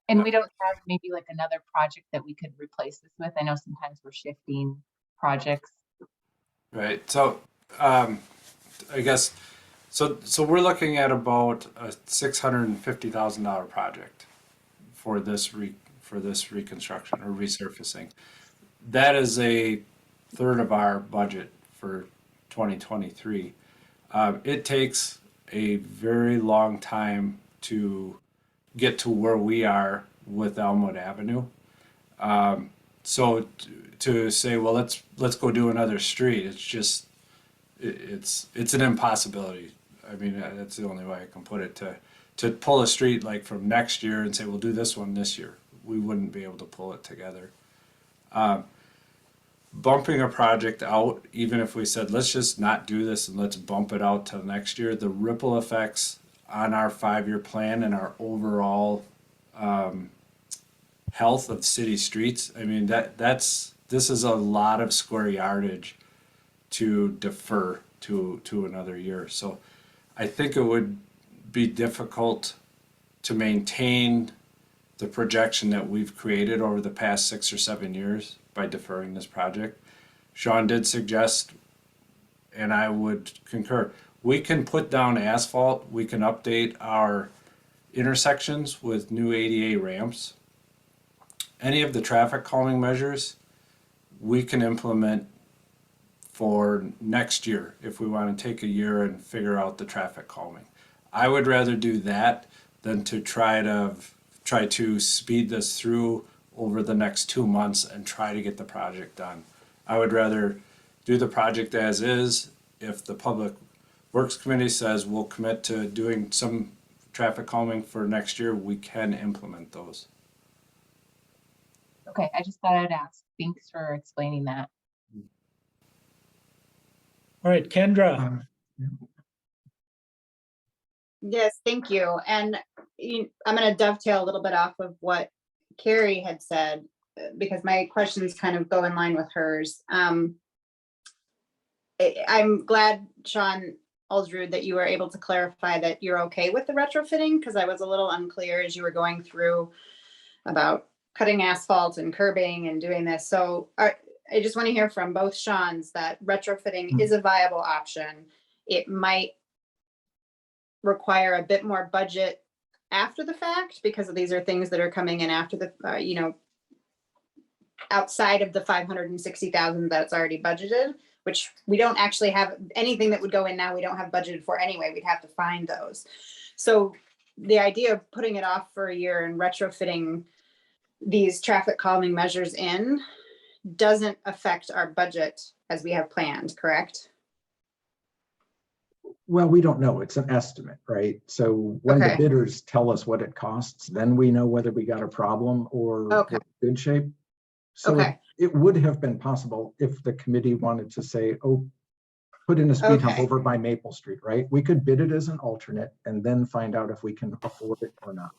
and we don't have maybe like another project that we could replace this with. I know sometimes we're shifting projects?
Right, so, I guess, so we're looking at about a $650,000 project for this reconstruction or resurfacing. That is a third of our budget for 2023. It takes a very long time to get to where we are with Elmwood Avenue. So to say, well, let's go do another street, it's just, it's an impossibility. I mean, that's the only way I can put it. To pull a street like from next year and say, we'll do this one this year, we wouldn't be able to pull it together. Bumping a project out, even if we said, let's just not do this and let's bump it out till next year, the ripple effects on our 5-year plan and our overall health of city streets, I mean, this is a lot of square yardage to defer to another year. So I think it would be difficult to maintain the projection that we've created over the past 6 or 7 years by deferring this project. Sean did suggest, and I would concur, we can put down asphalt, we can update our intersections with new ADA ramps. Any of the traffic calming measures, we can implement for next year if we want to take a year and figure out the traffic calming. I would rather do that than to try to speed this through over the next 2 months and try to get the project done. I would rather do the project as is. If the Public Works Committee says we'll commit to doing some traffic calming for next year, we can implement those.
Okay, I just thought I'd ask. Thanks for explaining that.
All right, Kendra,
Yes, thank you. And I'm going to dovetail a little bit off of what Carrie had said, because my questions kind of go in line with hers. I'm glad, Sean Aldrud, that you were able to clarify that you're okay with the retrofitting, because I was a little unclear as you were going through about cutting asphalt and curbing and doing this. So I just want to hear from both Seans that retrofitting is a viable option. It might require a bit more budget after the fact, because these are things that are coming in after the, outside of the 560,000 that's already budgeted, which we don't actually have anything that would go in now. We don't have budgeted for anyway. We'd have to find those. So the idea of putting it off for a year and retrofitting these traffic calming measures in doesn't affect our budget as we have planned, correct?
Well, we don't know. It's an estimate, right? So when the
Okay.
bidders tell us what it costs, then we know whether we got a problem or
Okay.
we're in good shape. So
Okay.
it would have been possible if the committee wanted to say, oh, put in a speed hump
Okay.
over by Maple Street, right? We could bid it as an alternate and then find out if we can afford it or not.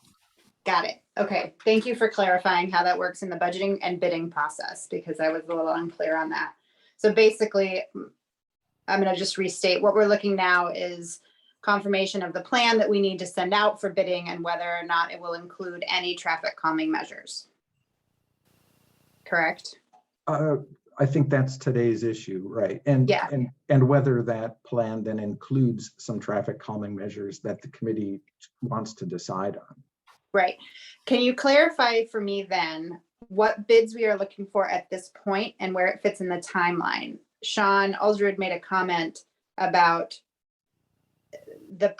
Got it. Okay. Thank you for clarifying how that works in the budgeting and bidding process, because I was a little unclear on that. So basically, I'm going to just restate what we're looking now is confirmation of the plan that we need to send out for bidding and whether or not it will include any traffic calming measures. Correct?
I think that's today's issue, right? And,
Yeah.
and whether that plan then includes some traffic calming measures that the committee wants to decide on.
Right. Can you clarify for me then what bids we are looking for at this point and where it fits in the timeline? Sean Aldrud made a comment about the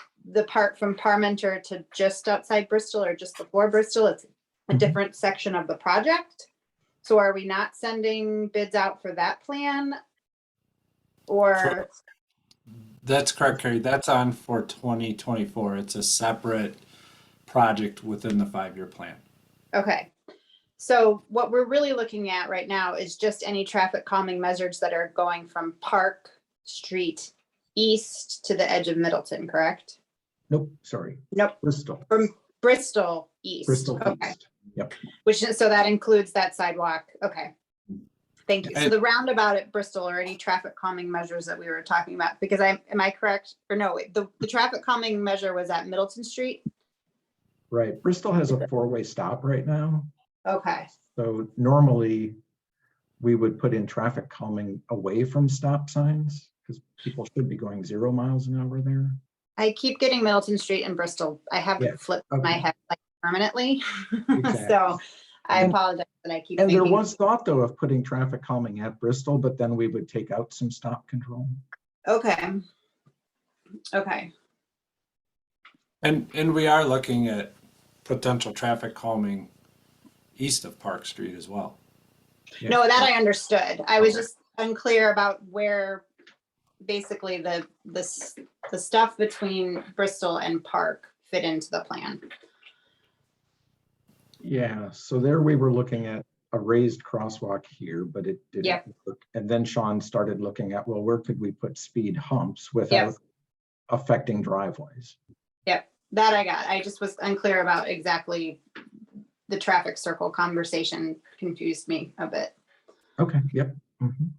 part from Parmenter to just outside Bristol or just before Bristol. It's a different section of the project. So are we not sending bids out for that plan? Or
That's correct, Carrie. That's on for 2024. It's a separate project within the 5-year plan.
okay. So what we're really looking at right now is just any traffic calming measures that are going from Park Street east to the edge of Middleton, correct?
Nope, sorry.
Nope.
Bristol.
From Bristol east.
Bristol
Okay.
East. Yep.
Which is, so that includes that sidewalk. Okay. Thank you. So the roundabout at Bristol or any traffic calming measures that we were talking about, because am I correct? Or no, the traffic calming measure was at Middleton Street?
Right. Bristol has a 4-way stop right now.
Okay.
So normally we would put in traffic calming away from stop signs, because people should be going 0 miles an hour there.
I keep getting Middleton Street and Bristol. I have
Yeah,
it flipped in my
okay.
head like permanently.
Exactly.
So I
And-
apologize that I keep
And there
thinking,
was thought though of putting traffic calming at Bristol, but then we would take out some stop control.
okay. Okay,
And we are looking at potential traffic calming east of Park Street as well.
Yeah.
no, that I understood. I was
Okay.
just unclear about where basically the stuff between Bristol and Park fit into the plan.
Yeah, so there we were looking at a raised crosswalk here, but it didn't
Yep.
work. And then Sean started looking at, well, where could we put speed humps without affecting driveways?
Yep, that I got. I just was unclear about exactly the traffic circle conversation confused me a bit.
Okay, yep. Mhm.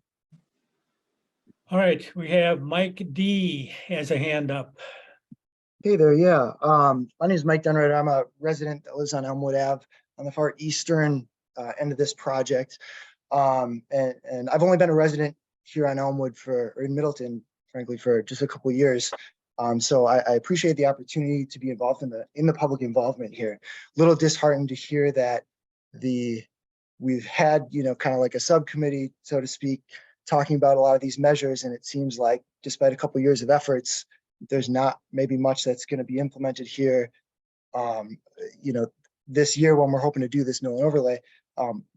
All right, we have Mike D has a hand up.
Hey there, yeah. My name is Mike Dunrad. I'm a resident that lives on Elmwood Ave on the far eastern end of this project. And I've only been a resident here on Elmwood or in Middleton, frankly, for just a couple of years. So I appreciate the opportunity to be involved in the public involvement here. A little disheartened to hear that we've had, kind of like a subcommittee, so to speak, talking about a lot of these measures, and it seems like despite a couple of years of efforts, there's not maybe much that's going to be implemented here, this year when we're hoping to do this mill and overlay.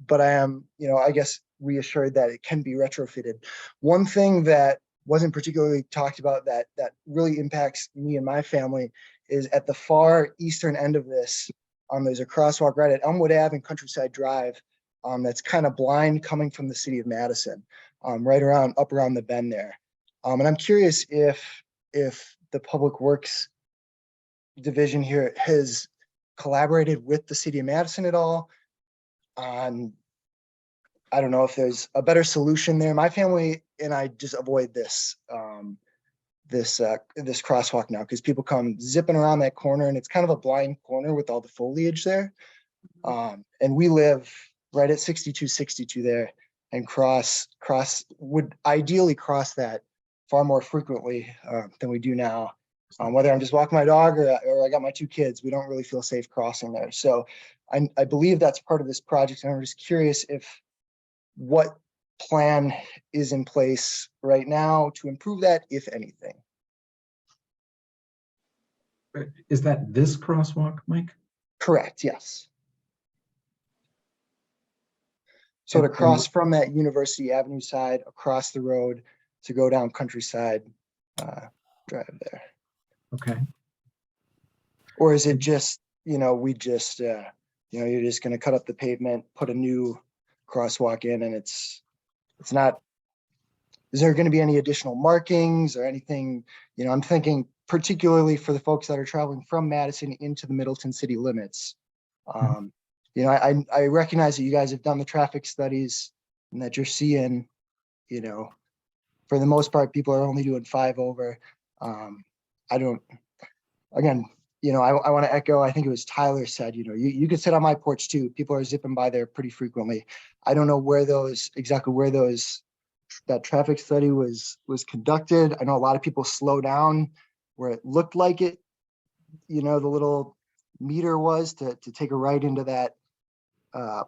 But I am, I guess, reassured that it can be retrofitted. One thing that wasn't particularly talked about that really impacts me and my family is at the far eastern end of this. There's a crosswalk right at Elmwood Ave and Countryside Drive that's kind of blind coming from the city of Madison, right up around the bend there. And I'm curious if the Public Works division here has collaborated with the city of Madison at all on, I don't know if there's a better solution there. My family and I just avoid this crosswalk now because people come zipping around that corner and it's kind of a blind corner with all the foliage there. And we live right at 6262 there and would ideally cross that far more frequently than we do now. Whether I'm just walking my dog or I got my 2 kids, we don't really feel safe crossing there. So I believe that's part of this project. And I'm just curious what plan is in place right now to improve that, if anything.
Is that this crosswalk, Mike?
Correct, yes. So to cross from that University Avenue side across the road to go down Countryside Drive there.
Okay.
Or is it just, we just, you're just going to cut up the pavement, put a new crosswalk in, and it's not, is there going to be any additional markings or anything? I'm thinking particularly for the folks that are traveling from Madison into the Middleton city limits. I recognize that you guys have done the traffic studies and that you're seeing, for the most part, people are only doing 5 over. I want to echo, I think it was Tyler said, you could sit on my porch too. People are zipping by there pretty frequently. I don't know that traffic study was conducted. I know a lot of people slow down where it looked like it, the little meter was to take a right into that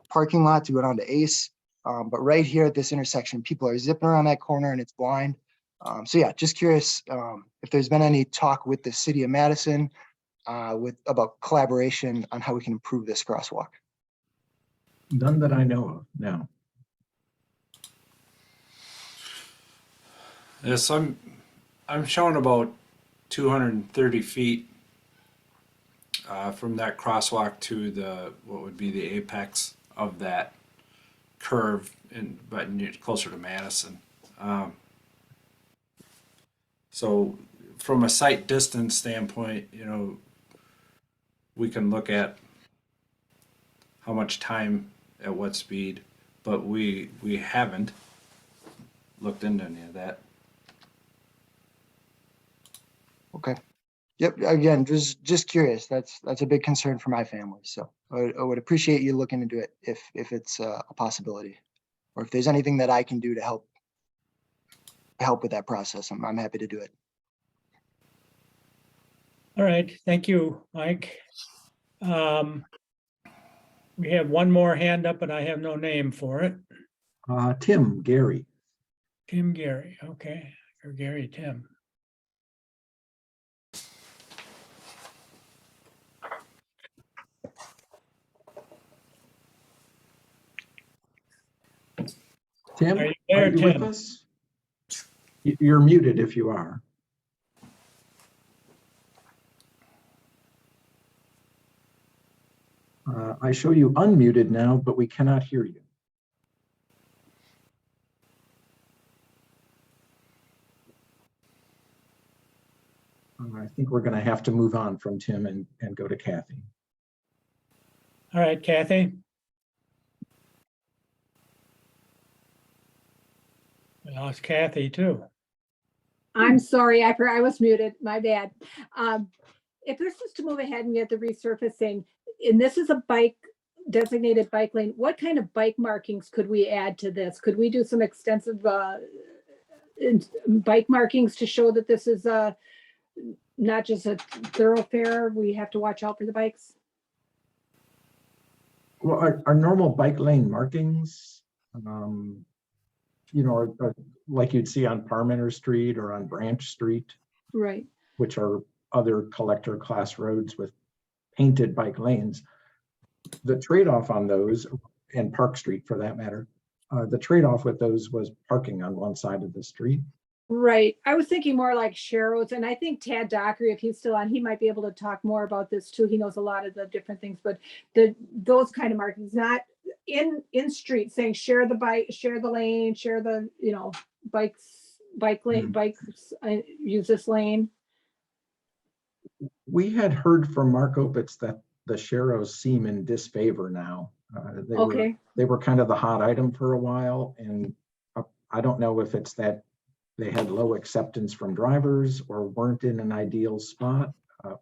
parking lot to go down to Ace. But right here at this intersection, people are zipping around that corner and it's blind. So yeah, just curious if there's been any talk with the city of Madison about collaboration on how we can improve this crosswalk.
None that I know of, no.
Yes, I'm showing about 230 feet from that crosswalk to what would be the apex of that curve, but closer to Madison. So from a sight distance standpoint, we can look at how much time at what speed, but we haven't looked into any of that.
Okay. Yep. Again, just curious. That's a big concern for my family. So I would appreciate you looking into it if it's a possibility. or if there's anything that I can do to help with that process, I'm happy to do it.
All right, thank you, Mike. We have one more hand up, but I have no name for it.
Tim, Gary.
Tim Gary, okay, or Gary Tim.
Tim,
Are you there,
you with
Tim?
us? You're muted if you are. I show you unmuted now, but we cannot hear you. I think we're going to have to move on from Tim and go to Kathy.
All right, Kathy. We lost Kathy too.
I'm sorry, I was muted, my bad. If this is to move ahead and get the resurfacing, and this is a designated bike lane, what kind of bike markings could we add to this? Could we do some extensive bike markings to show that this is not just a thoroughfare? We have to watch out for the bikes.
Well, our normal bike lane markings, are like you'd see on Parmenter Street or on Branch Street,
Right.
which are other collector class roads with painted bike lanes. The trade-off on those, and Park Street for that matter, the trade-off with those was parking on one side of the street.
Right. I was thinking more like Sherrod's, and I think Tad Dockery, if he's still on, he might be able to talk more about this too. He knows a lot of the different things, but those kind of markings, not in street saying share the bike, share the lane, share the, bike lane, bikes use this lane.
We had heard from Mark Opitz that the Sherros seem in disfavor now. They were kind of the hot item for a while, and I don't know if it's that they had low acceptance from drivers or weren't in an ideal spot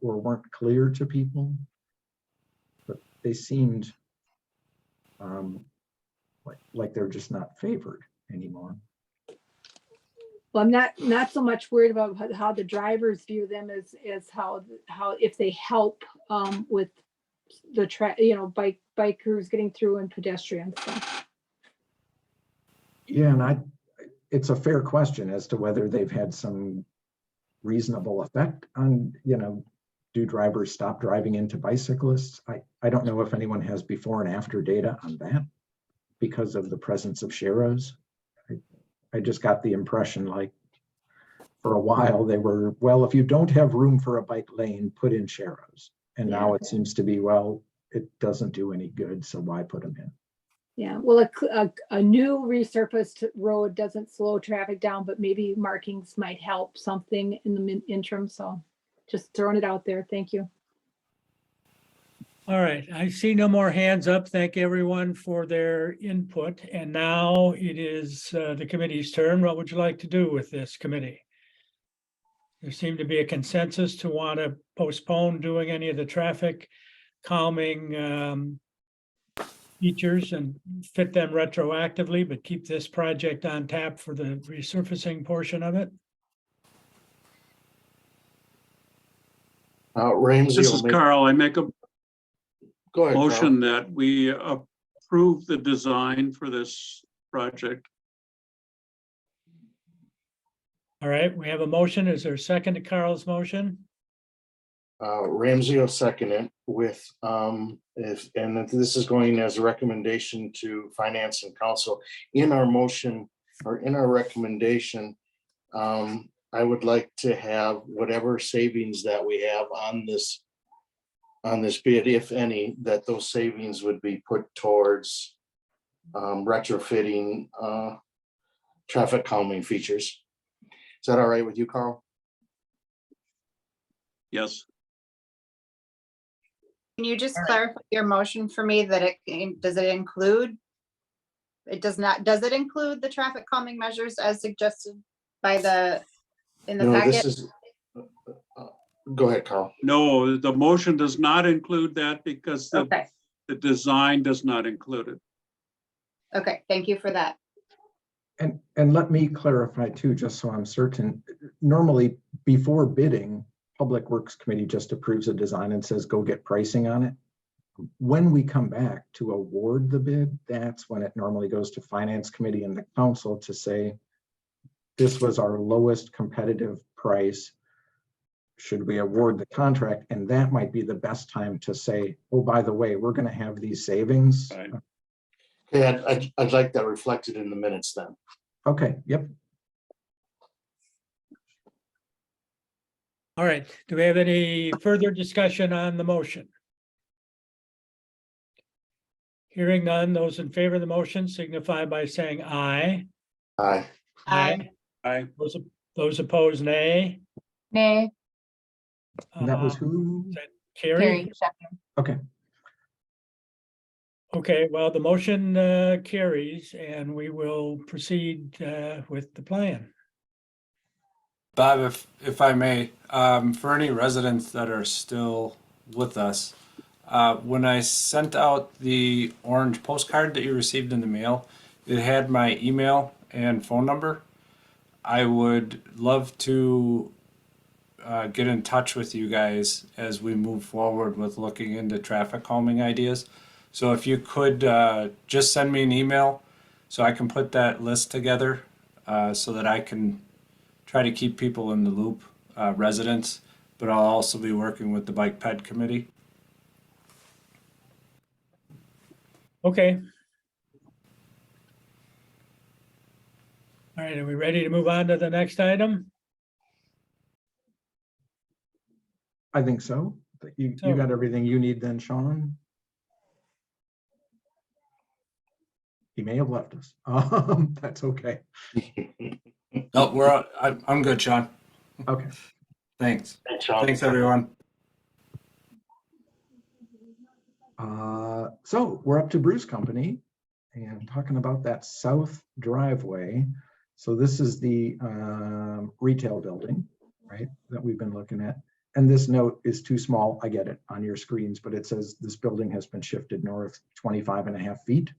or weren't clear to people, but they seemed like they're just not favored anymore.
Well, I'm not so much worried about how the drivers view them as how if they help with the bikers getting through and pedestrians stuff.
Yeah, and it's a fair question as to whether they've had some reasonable effect on, do drivers stop driving into bicyclists? I don't know if anyone has before and after data on that because of the presence of Sherros. I just got the impression like for a while they were, well, if you don't have room for a bike lane, put in Sherros. And now it seems to be, well, it doesn't do any good, so why put them in?
Yeah, well, a new resurfaced road doesn't slow traffic down, but maybe markings might help something in the interim. So just throwing it out there. Thank you.
All right, I see no more hands up. Thank everyone for their input. And now it is the committee's turn. What would you like to do with this committee? There seemed to be a consensus to want to postpone doing any of the traffic calming features and fit them retroactively, but keep this project on tap for the resurfacing portion of it.
Ramsey.
This is Carl. I make a
Go ahead,
motion that we approve the design for this project.
All right, we have a motion. Is there a second to Carl's motion?
Ramsey will second it with, and this is going as a recommendation to Finance and Council. In our motion or in our recommendation, I would like to have whatever savings that we have on this bid, if any, that those savings would be put towards retrofitting traffic calming features. Is that all right with you, Carl?
Yes.
Can you just clarify your motion for me that does it include the traffic calming measures as suggested by in the
No,
packet?
this is, go ahead, Carl.
No, the motion does not include that because the design does not include it.
Okay, thank you for that
And let me clarify too, just so I'm certain, normally before bidding, Public Works Committee just approves a design and says, go get pricing on it. When we come back to award the bid, that's when it normally goes to Finance Committee and the council to say, this was our lowest competitive price. Should we award the contract? And that might be the best time to say, oh, by the way, we're going to have these savings.
Right.
Yeah, I'd like that reflected in the minutes then.
Okay, yep.
All right, do we have any further discussion on the motion? Hearing none, those in favor of the motion signify by saying aye.
Aye.
Aye.
Aye.
Those opposed, nay.
Nay,
And that was
Uh,
who?
is that
Carrie
Carrie?
Shepherd.
Okay.
Okay, well, the motion carries and we will proceed with the plan.
Bob, if I may, for any residents that are still with us, when I sent out the orange postcard that you received in the mail, it had my email and phone number. I would love to get in touch with you guys as we move forward with looking into traffic calming ideas. So if you could just send me an email so I can put that list together so that I can try to keep people in the loop, residents, but I'll also be working with the Bike Ped Committee.
Okay. All right, are we ready to move on to the next item?
I think so. You
So-
got everything you need then, Sean? He may have left us. That's okay.
No, I'm good, Sean.
Okay.
Thanks.
Thanks, Sean.
Thanks, everyone.
So we're up to Bruce Company and talking about that south driveway. So this is the retail building, right, that we've been looking at. And this note is too small. I get it on your screens, but it says this building has been shifted north 25.5 feet.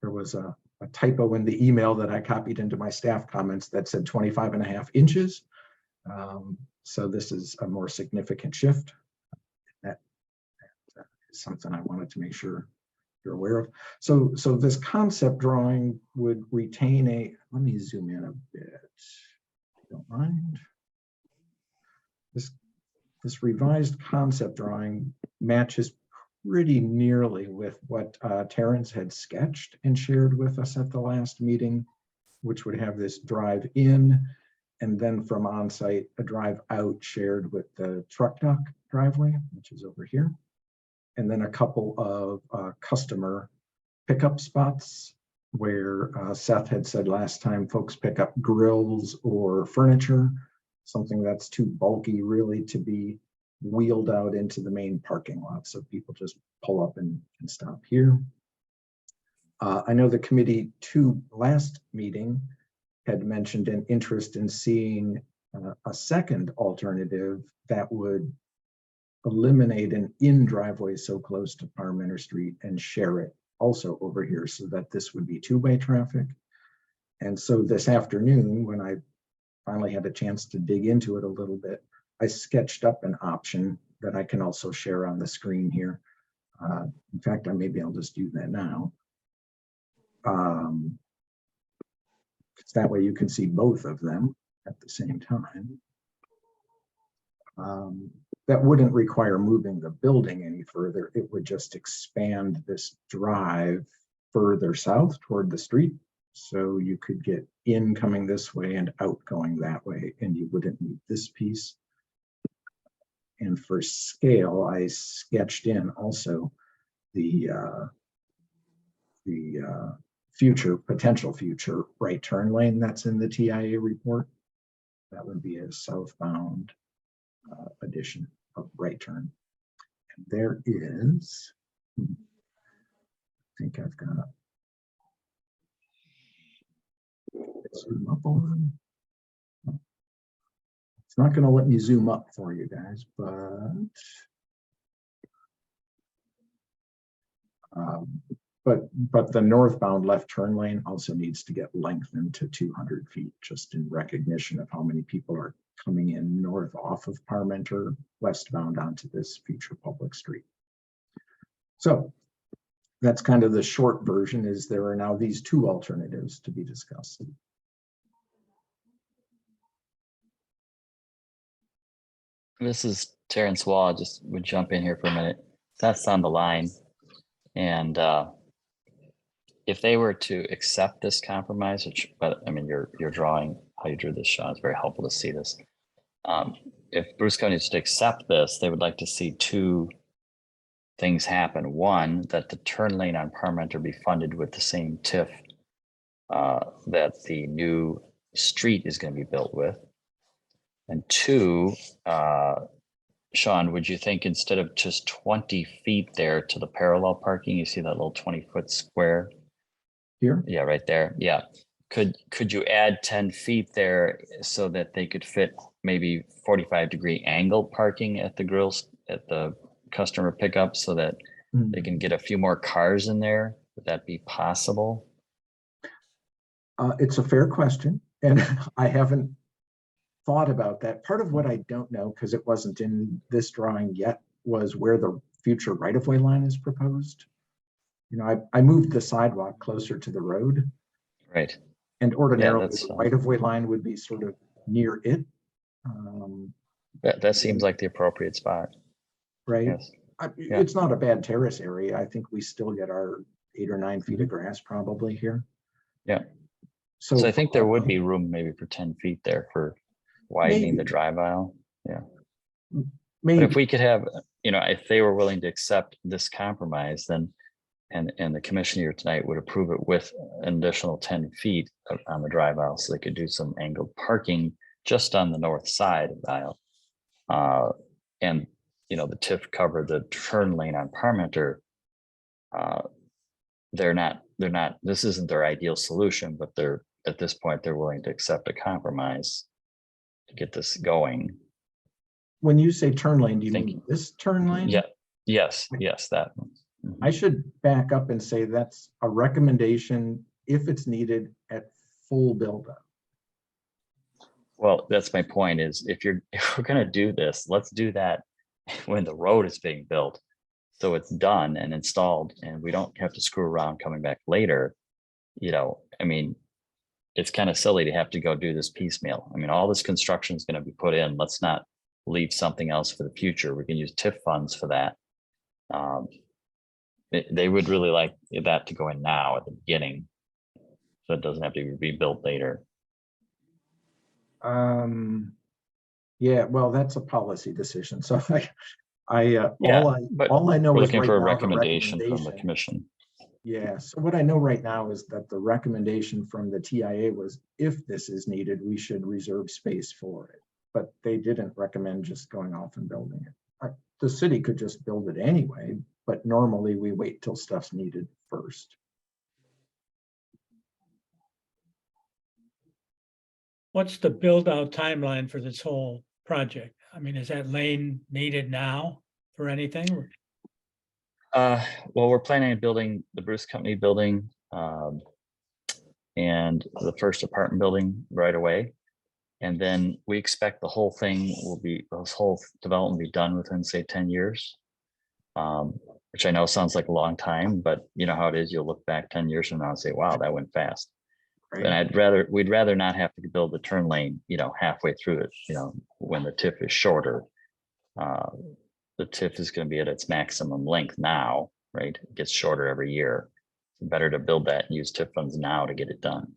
There was a typo in the email that I copied into my staff comments that said 25.5 inches. So this is a more significant shift. That is something I wanted to make sure you're aware of. So this concept drawing would retain a, let me zoom in a bit, if you don't mind. This revised concept drawing matches pretty nearly with what Terrence had sketched and shared with us at the last meeting, which would have this drive in and then from on-site a drive out shared with the truck dock driveway, which is over here. And then a couple of customer pickup spots where Seth had said last time folks pick up grills or furniture, something that's too bulky really to be wheeled out into the main parking lot. So people just pull up and stop here. I know the committee last meeting had mentioned an interest in seeing a second alternative that would eliminate an in driveway so close to Parmenter Street and share it also over here so that this would be two-way traffic. And so this afternoon, when I finally had a chance to dig into it a little bit, I sketched up an option that I can also share on the screen here. In fact, maybe I'll just do that now. That way you can see both of them at the same time. That wouldn't require moving the building any further. It would just expand this drive further south toward the street. So you could get in coming this way and out going that way, and you wouldn't need this piece. And for scale, I sketched in also the potential future right turn lane that's in the TIA report. That would be a southbound addition of right turn. And there is, I think I've got zoom up on. It's not going to let me zoom up for you guys, but But the northbound left turn lane also needs to get lengthened to 200 feet, just in recognition of how many people are coming in north off of Parmenter, westbound onto this future public street. So that's kind of the short version, is there are now these two alternatives to be discussed.
This is Terrence Wall. I just would jump in here for a minute. That's on the line. And if they were to accept this compromise, which, but I mean, your drawing, how you drew this, Sean, is very helpful to see this. If Bruce County is to accept this, they would like to see two things happen. One, that the turn lane on Parmenter be funded with the same TIF that the new street is going to be built with. And two, Sean, would you think instead of just 20 feet there to the parallel parking, you see that little 20-foot square?
Here?
Yeah, right there. Yeah. Could you add 10 feet there so that they could fit maybe 45-degree angled parking at the grills, at the customer pickup, so that they can get a few more cars in there? Would that be possible?
It's a fair question, and I haven't thought about that. Part of what I don't know, because it wasn't in this drawing yet, was where the future right-of-way line is proposed. You know, I moved the sidewalk closer to the road.
Right.
And ordinarily,
that's
the right-of-way line would be sort of near it.
That seems like the appropriate spot.
Right.
Yes. Yeah.
It's not a bad terrace area. I think we still get our 8 or 9 feet of grass probably here.
Yeah.
So
I think there would be room maybe for 10 feet there for widening the drive aisle. Yeah.
Maybe.
But if we could have, you know, if they were willing to accept this compromise, then and the commission here tonight would approve it with an additional 10 feet on the drive aisle, so they could do some angled parking just on the north side of the aisle. And, you know, the TIF covered the turn lane on Parmenter. They're not, this isn't their ideal solution, but they're, at this point, they're willing to accept a compromise to get this going.
When you say turn lane, do you mean this turn lane?
Yeah. Yes. That one.
I should back up and say that's a recommendation if it's needed at full build up.
Well, that's my point, is if we're going to do this, let's do that when the road is being built. So it's done and installed and we don't have to screw around coming back later. You know, I mean, it's kind of silly to have to go do this piecemeal. I mean, all this construction is going to be put in. Let's not leave something else for the future. We can use TIF funds for that. They would really like that to go in now at the beginning, so it doesn't have to be rebuilt later.
Yeah, well, that's a policy decision. So
Yeah,
all I know
we're
is
looking
right
for a
now, the
recommendation from the commission.
Yeah, so what I know right now is that the recommendation from the TIA was, if this is needed, we should reserve space for it. But they didn't recommend just going off and building it. The city could just build it anyway, but normally we wait till stuff's needed first.
What's the build out timeline for this whole project? I mean, is that lane needed now for anything?
Well, we're planning on building the Bruce Company building and the first apartment building right away. And then we expect the whole thing will be, this whole development will be done within, say, 10 years. Which I know sounds like a long time, but you know how it is. You'll look back 10 years from now and say, wow, that went fast.
Right.
And we'd rather not have to build the turn lane, you know, halfway through it, you know, when the TIF is shorter. The TIF is going to be at its maximum length now, right? It gets shorter every year. It's better to build that and use TIF funds now to get it done.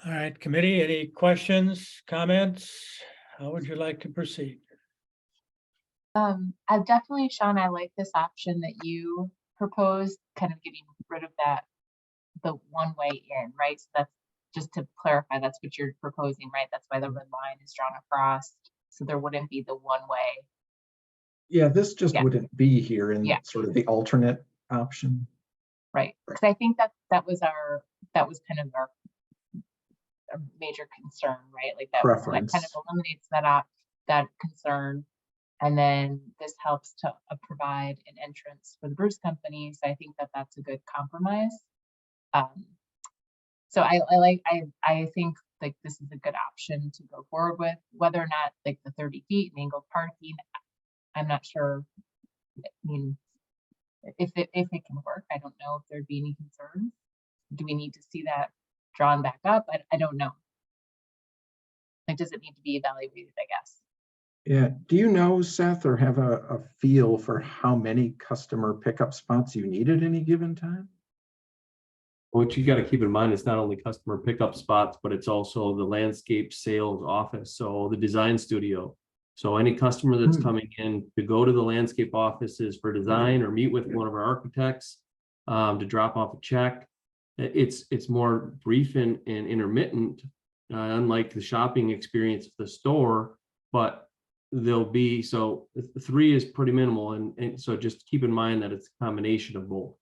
All right, committee, any questions, comments? How would you like to proceed?
I definitely, Sean, I like this option that you proposed, kind of getting rid of that, the one way in, right? So that's, just to clarify, that's what you're proposing, right? That's why the red line is drawn across. So there wouldn't be the one way.
Yeah, this just wouldn't be here in sort of the alternate option.
Right, because I think that was kind of a major concern, right? Like that kind
Preference.
of eliminates that concern. And then this helps to provide an entrance for the Bruce Company. So I think that that's a good compromise. So I think like this is a good option to go forward with. Whether or not like the 30 feet and angled parking, I'm not sure. I mean, if it can work, I don't know if there'd be any concerns. Do we need to see that drawn back up? I don't know. Like, does it need to be evaluated, I guess?
Yeah. Do you know, Seth, or have a feel for how many customer pickup spots you need at any given time?
What you got to keep in mind is not only customer pickup spots, but it's also the landscape sales office, so the design studio. So any customer that's coming in to go to the landscape offices for design or meet with one of our architects to drop off a check, it's more brief and intermittent, unlike the shopping experience of the store, but there'll be, so 3 is pretty minimal, and so just keep in mind that it's a combination of both.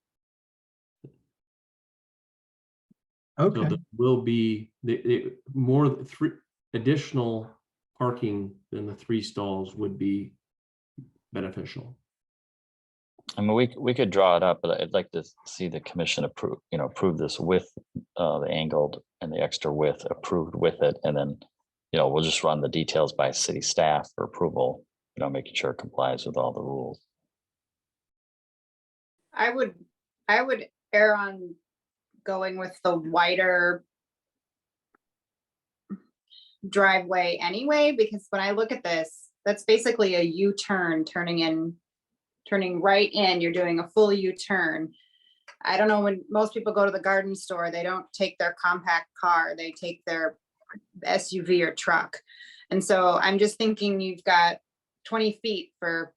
Okay.
So there will be more 3 additional parking than the 3 stalls would be beneficial.
I mean, we could draw it up, but I'd like to see the commission approve this with the angled and the extra width approved with it, and then we'll just run the details by city staff for approval. Making sure it complies with all the rules.
I would err on going with the wider driveway anyway, because when I look at this, that's basically a U-turn, turning right in, you're doing a full U-turn. I don't know, when most people go to the garden store, they don't take their compact car, they take their SUV or truck. And so I'm just thinking you've got 20 feet for,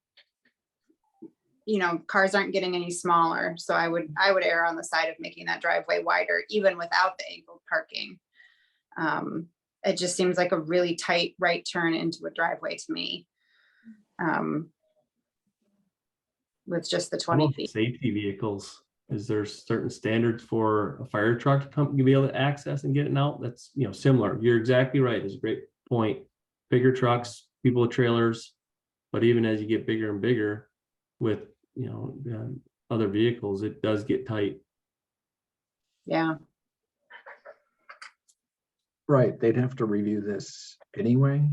cars aren't getting any smaller. So I would err on the side of making that driveway wider, even without the angled parking. It just seems like a really tight right turn into a driveway to me. With just the 20 feet.
Safety vehicles, is there certain standards for a fire truck to come to be able to access and get it out? That's similar. You're exactly right. It's a great point. Bigger trucks, people with trailers, but even as you get bigger and bigger with other vehicles, it does get tight.
Yeah.
Right. They'd have to review this anyway.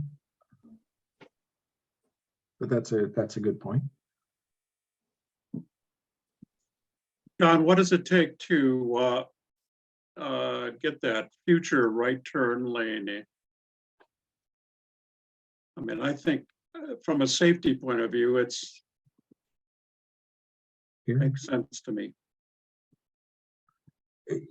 But that's a good point.
John, what does it take to get that future right turn lane? I mean, I think from a safety point of view, makes sense to me.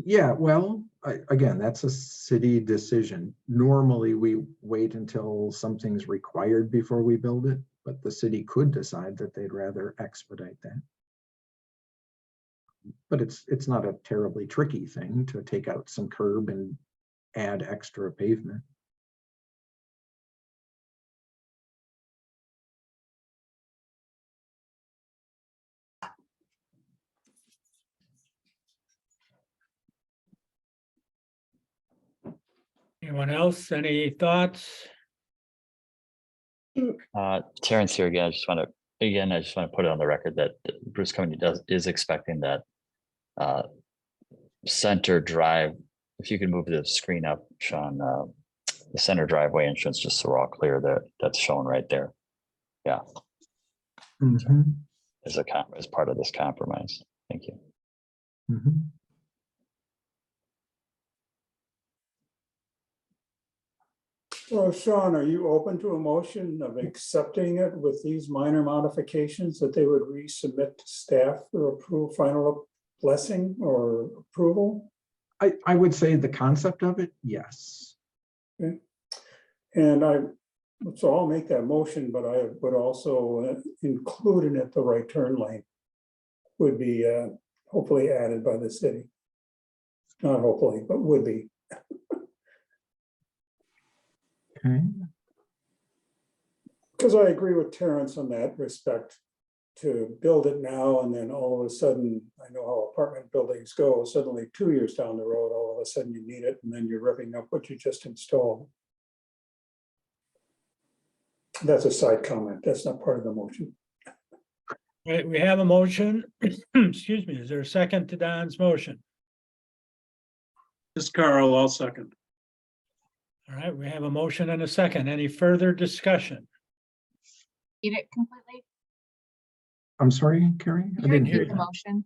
Yeah, well, again, that's a city decision. Normally, we wait until something's required before we build it, but the city could decide that they'd rather expedite that. But it's not a terribly tricky thing to take out some curb and add extra pavement.
Anyone else? Any thoughts?
Terrence here again. I just want to put it on the record that the Bruce Company is expecting that center drive. If you could move the screen up, Sean, the center driveway entrance, just so we're all clear that that's shown right there. Yeah. As part of this compromise. Thank you.
So Sean, are you open to a motion of accepting it with these minor modifications that they would resubmit to staff for final blessing or approval?
I would say the concept of it, yes.
Okay. And so I'll make that motion, but I would also include in it the right turn lane would be hopefully added by the city. Not hopefully, but would be.
Okay.
Because I agree with Terrence on that respect. to build it now, and then all of a sudden, I know how apartment buildings go, suddenly 2 years down the road, all of a sudden you need it, and then you're ripping up what you just installed. That's a side comment. That's not part of the motion.
Right, we have a motion. Excuse me, is there a second to Don's motion?
This is Carl, I'll second.
All right, we have a motion and a second. Any further discussion?
Read it completely.
I'm sorry, Carrie? I
Did you
didn't hear
repeat the
that.
motion?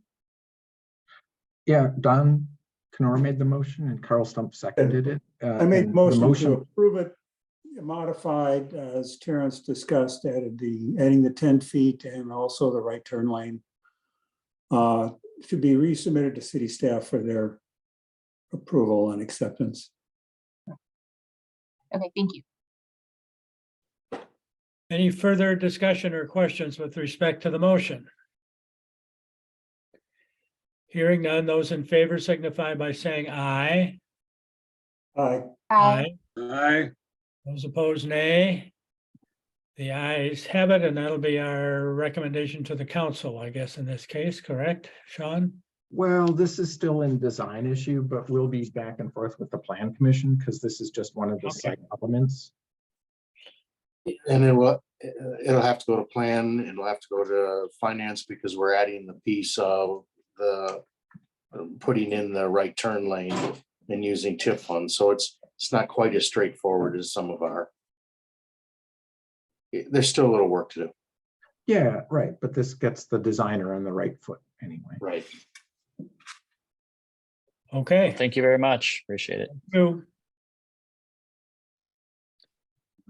Yeah, Don Kenora made the motion and Carl Stump seconded it.
I made
and
the
the
motion to approve it modified, as Terrence discussed, adding the 10 feet and also the right turn lane. To be resubmitted to city staff for their approval and acceptance.
Okay, thank you.
Any further discussion or questions with respect to the motion? Hearing none, those in favor signify by saying aye.
Aye.
Aye.
Aye.
Those opposed, nay. The ayes have it, and that'll be our recommendation to the council, I guess, in this case, correct, Sean?
Well, this is still in design issue, but we'll be back and forth with the plan commission because this is just one of the site elements.
And it'll have to go to plan, it'll have to go to finance because we're adding the piece of the putting in the right turn lane and using TIF funds. So it's not quite as straightforward as some of our. There's still a little work to do.
Yeah, right. But this gets the designer on the right foot anyway.
Right.
Okay.
Thank you very much. Appreciate it.
You.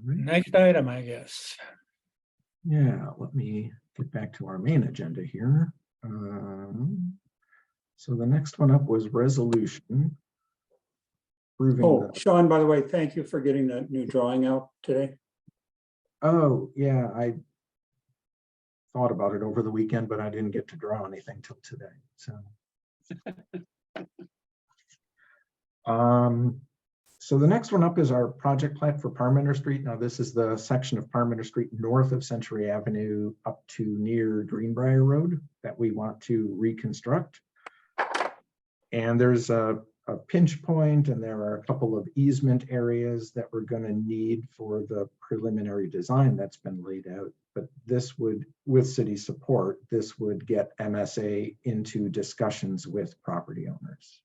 Next item, I guess.
Yeah, let me get back to our main agenda here. So the next one up was resolution.
Oh, Sean, by the way, thank you for getting that new drawing out today.
Oh, yeah, I thought about it over the weekend, but I didn't get to draw anything till today, so. So the next one up is our project plat for Parmenter Street. Now, this is the section of Parmenter Street north of Century Avenue up to near Greenbrier Road that we want to reconstruct. And there's a pinch point, and there are a couple of easement areas that we're going to need for the preliminary design that's been laid out. But this would, with city support, this would get MSA into discussions with property owners.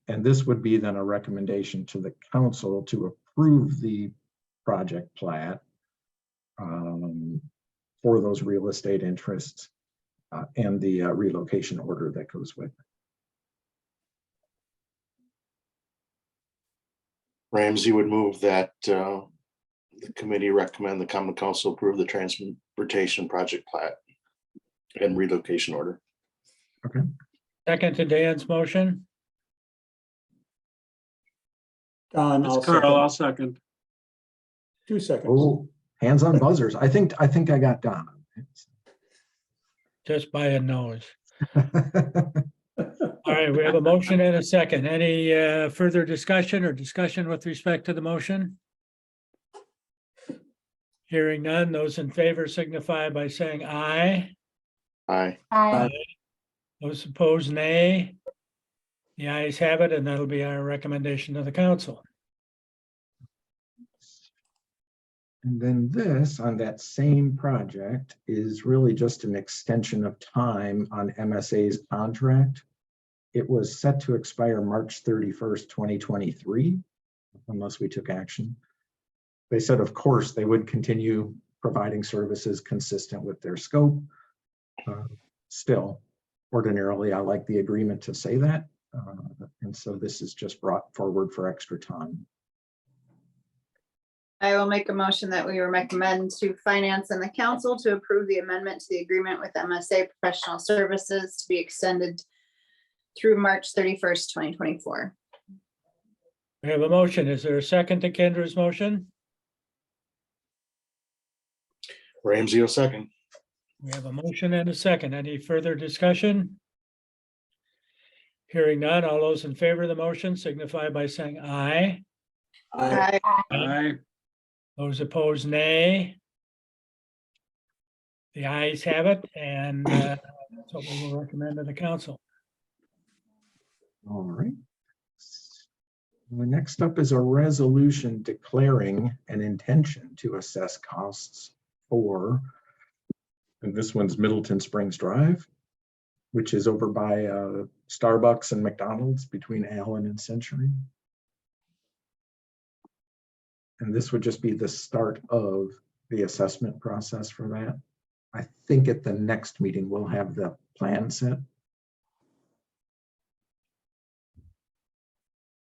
And this would be then a recommendation to the council to approve the project plat for those real estate interests and the relocation order that goes with it.
Ramsey would move that the committee recommend the common council approve the transportation project plat and relocation order.
Okay.
Second to Dan's motion.
Don,
It's Carl, I'll second.
2 seconds.
Oh, hands on buzzers. I think I got Don.
Just by a nose. All right, we have a motion and a second. Any further discussion or discussion with respect to the motion? Hearing none, those in favor signify by saying aye.
Aye.
Aye.
Those opposed, nay. The ayes have it, and that'll be our recommendation to the council.
And then this, on that same project, is really just an extension of time on MSA's contract. It was set to expire March 31st, 2023, unless we took action. They said, of course, they would continue providing services consistent with their scope. Still, ordinarily, I like the agreement to say that. And so this is just brought forward for extra time.
I will make a motion that we recommend to finance and the council to approve the amendment to the agreement with MSA Professional Services to be extended through March 31st, 2024.
We have a motion. Is there a second to Kendra's motion?
Ramsey will second.
We have a motion and a second. Any further discussion? Hearing none, all those in favor of the motion signify by saying aye.
Aye.
Aye.
Those opposed, nay. The ayes have it, and that's what we will recommend to the council.
All right. The next up is a resolution declaring an intention to assess costs for, and this one's Middleton Springs Drive, which is over by Starbucks and McDonald's between Allen and Century. And this would just be the start of the assessment process for that. I think at the next meeting, we'll have the plan set.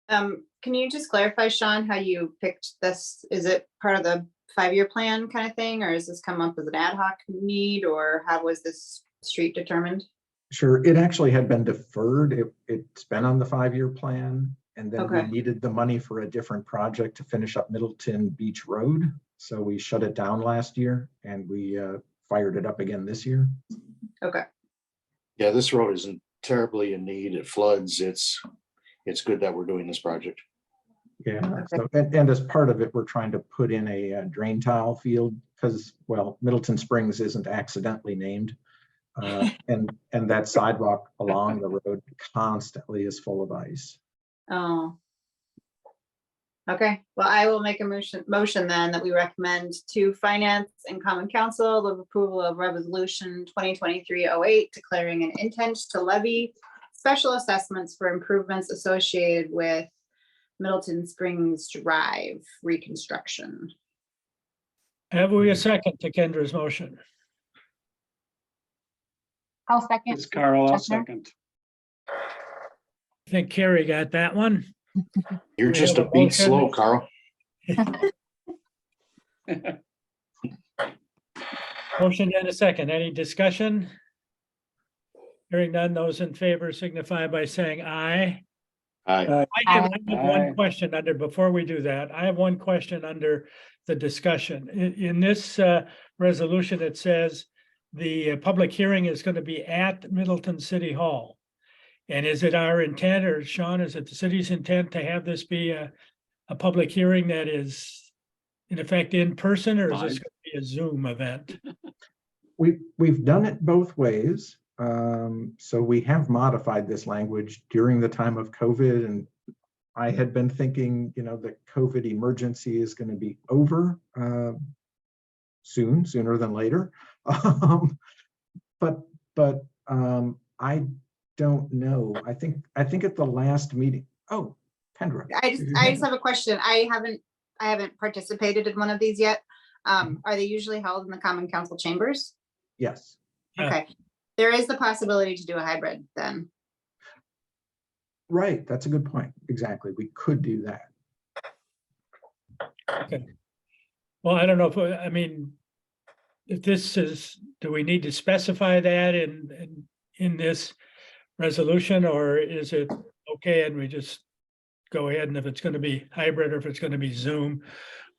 Can you just clarify, Sean, how you picked this? Is it part of the 5-year plan kind of thing, or is this come up as an ad hoc need, or how was this street determined?
Sure, it actually had been deferred. It's been on the 5-year plan, and then we
Okay.
needed the money for a different project to finish up Middleton Beach Road. So we shut it down last year, and we fired it up again this year.
Okay.
Yeah, this road isn't terribly in need. It floods. It's good that we're doing this project.
Yeah, so, and as part of it, we're trying to put in a drain tile field because, well, Middleton Springs isn't accidentally named. And that sidewalk along the road constantly is full of ice.
Oh. Okay, well, I will make a motion then that we recommend to Finance and Common Council the approval of Resolution 2023-08, declaring an intent to levy special assessments for improvements associated with Middleton Springs Drive reconstruction.
Have we a second to Kendra's motion?
I'll second.
It's Carl, I'll
Chestnut.
second.
I think Carrie got that one.
You're
We
just
have
a
a
beat
motion.
slow, Carl.
Motion and a second. Any discussion? Hearing none, those in favor signify by saying aye.
Aye.
I have
Aye.
one question under, before we do that, I have one question under the discussion. In this resolution, it says the public hearing is going to be at Middleton City Hall. And is it our intent, or Sean, is it the city's intent to have this be a public hearing that is in effect in person, or is this
Fine.
going to be a Zoom event?
We've done it both ways. So we have modified this language during the time of COVID, and I had been thinking, the COVID emergency is going to be over sooner than later. But I don't know. I think at the last meeting. Oh, Kendra.
I just have a question. I haven't participated in one of these yet. Are they usually held in the Common Council chambers?
Yes.
Yeah.
Okay. There is the possibility to do a hybrid then.
Right. That's a good point. Exactly. We could do that.
Okay. Well, I don't know if this is, do we need to specify that in this resolution, or is it okay and we just go ahead, and if it's going to be hybrid or if it's going to be Zoom,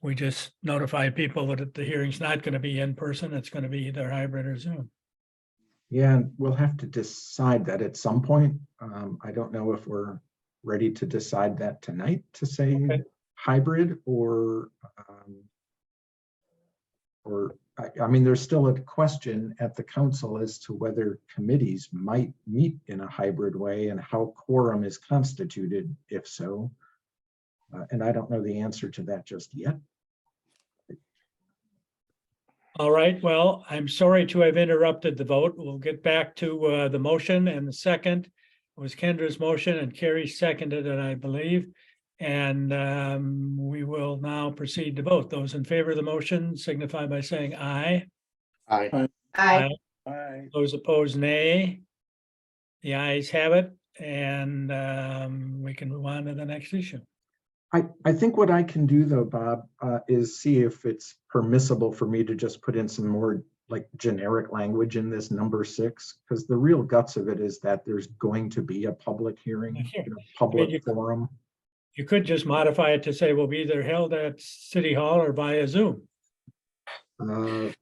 we just notify people that the hearing's not going to be in person, it's going to be either hybrid or Zoom.
Yeah, and we'll have to decide that at some point. I don't know if we're ready to decide that tonight to say
Okay.
hybrid or there's still a question at the council as to whether committees might meet in a hybrid way and how quorum is constituted, if so. And I don't know the answer to that just yet.
All right, well, I'm sorry to have interrupted the vote. We'll get back to the motion, and the second was Kendra's motion and Carrie seconded it, I believe. And we will now proceed to vote. Those in favor of the motion signify by saying aye.
Aye.
Aye.
Aye.
Those opposed, nay. The ayes have it, and we can move on to the next issue.
I think what I can do though, Bob, is see if it's permissible for me to just put in some more like generic language in this number 6, because the real guts of it is that there's going to be a public hearing, public forum.
You could just modify it to say will be either held at City Hall or via Zoom.
And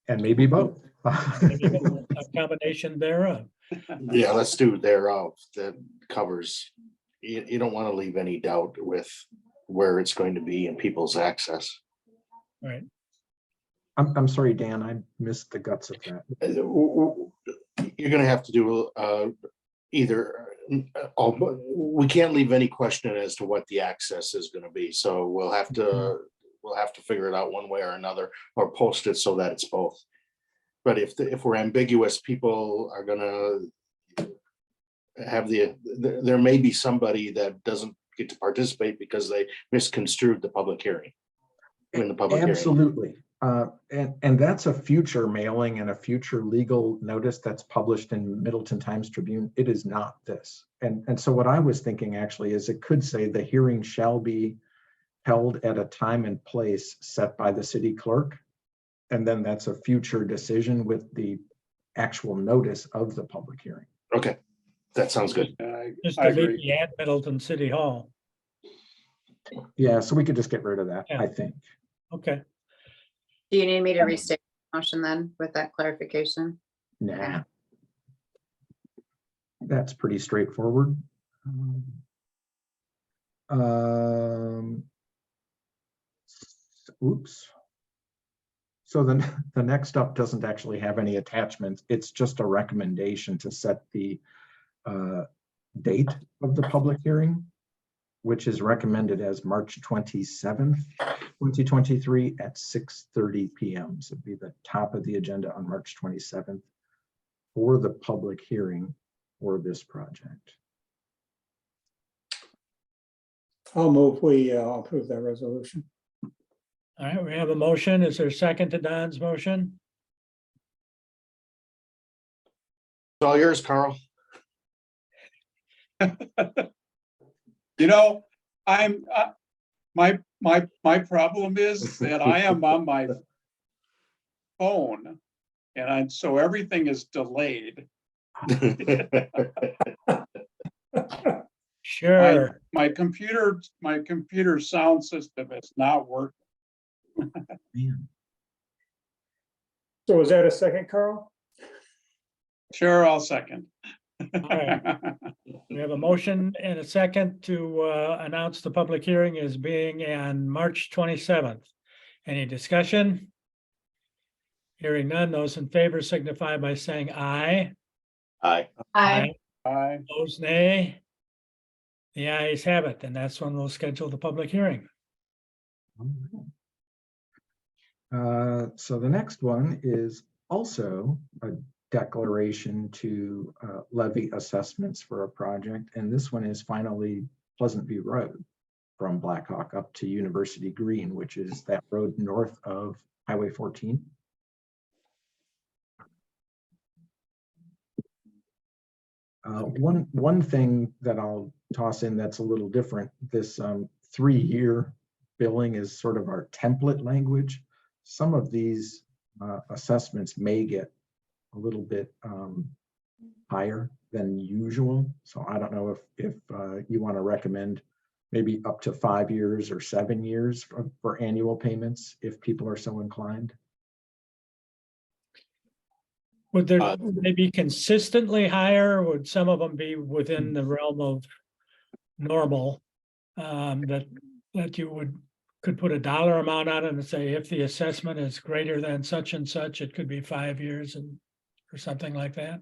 maybe both.
A combination thereof.
Yeah, let's do thereof. That covers, you don't want to leave any doubt with where it's going to be and people's access.
Right.
I'm sorry, Dan, I missed the guts of that.
You're gonna have to do either, we can't leave any question as to what the access is gonna be, so we'll have to figure it out one way or another, or post it so that it's both. But if we're ambiguous, people are gonna have there may be somebody that doesn't get to participate because they misconstrued the public hearing.
Absolutely. And that's a future mailing and a future legal notice that's published in Middleton Times Tribune. It is not this. And so what I was thinking actually is it could say the hearing shall be held at a time and place set by the city clerk. And then that's a future decision with the actual notice of the public hearing.
Okay, that sounds good.
Just
I
to leave
agree.
the at Middleton City Hall.
Yeah, so we could just get rid of that,
Yeah.
I think.
Okay.
Do you need me to restate the motion then with that clarification?
Nah. That's pretty straightforward. Oops. So then the next up doesn't actually have any attachments. It's just a recommendation to set the date of the public hearing, which is recommended as March 27th, 2023 at 6:30 p.m. So it'd be the top of the agenda on March 27th for the public hearing for this project.
I'll move, we approve that resolution.
All right, we have a motion. Is there a second to Don's motion?
It's all yours, Carl.
You know, my problem is that I am on my phone so everything is delayed.
Sure.
My computer sound system is not working.
Man.
So is that a second, Carl?
Sure, I'll second.
All right. We have a motion and a second to announce the public hearing as being on March 27th. Any discussion? Hearing none, those in favor signify by saying aye.
Aye.
Aye.
Aye.
Opposed, nay. The ayes have it, and that's when we'll schedule the public hearing.
So the next one is also a declaration to levy assessments for a project. And this one is finally Pleasant View Road from Blackhawk up to University Green, which is that road north of Highway 14. One thing that I'll toss in that's a little different, this 3-year billing is sort of our template language. Some of these assessments may get a little bit higher than usual. So I don't know if you want to recommend maybe up to 5 years or 7 years for annual payments, if people are so inclined.
Would they be consistently higher? Or would some of them be within the realm of normal? That you could put a dollar amount on it and say, if the assessment is greater than such and such, it could be 5 years or something like that?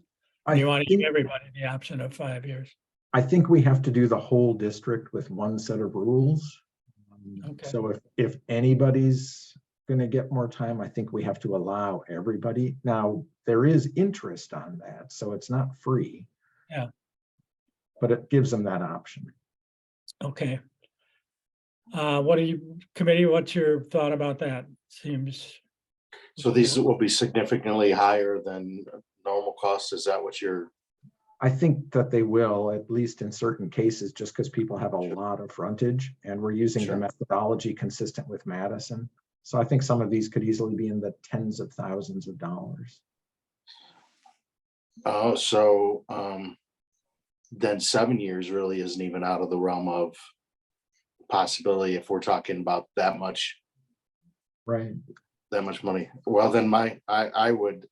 You want to give everybody the option of 5 years?
I think we have to do the whole district with one set of rules.
Okay.
So if anybody's going to get more time, I think we have to allow everybody. Now, there is interest on that, so it's not free.
Yeah.
But it gives them that option.
Okay. What do you, committee, what's your thought about that? Seems.
So these will be significantly higher than normal costs. Is that what you're?
I think that they will, at least in certain cases, just because people have a lot of frontage and we're using the methodology consistent with Madison. So I think some of these could easily be in the tens of thousands of dollars.
Oh, so then 7 years really isn't even out of the realm of possibility if we're talking about that much.
Right.
That much money. Well, then I would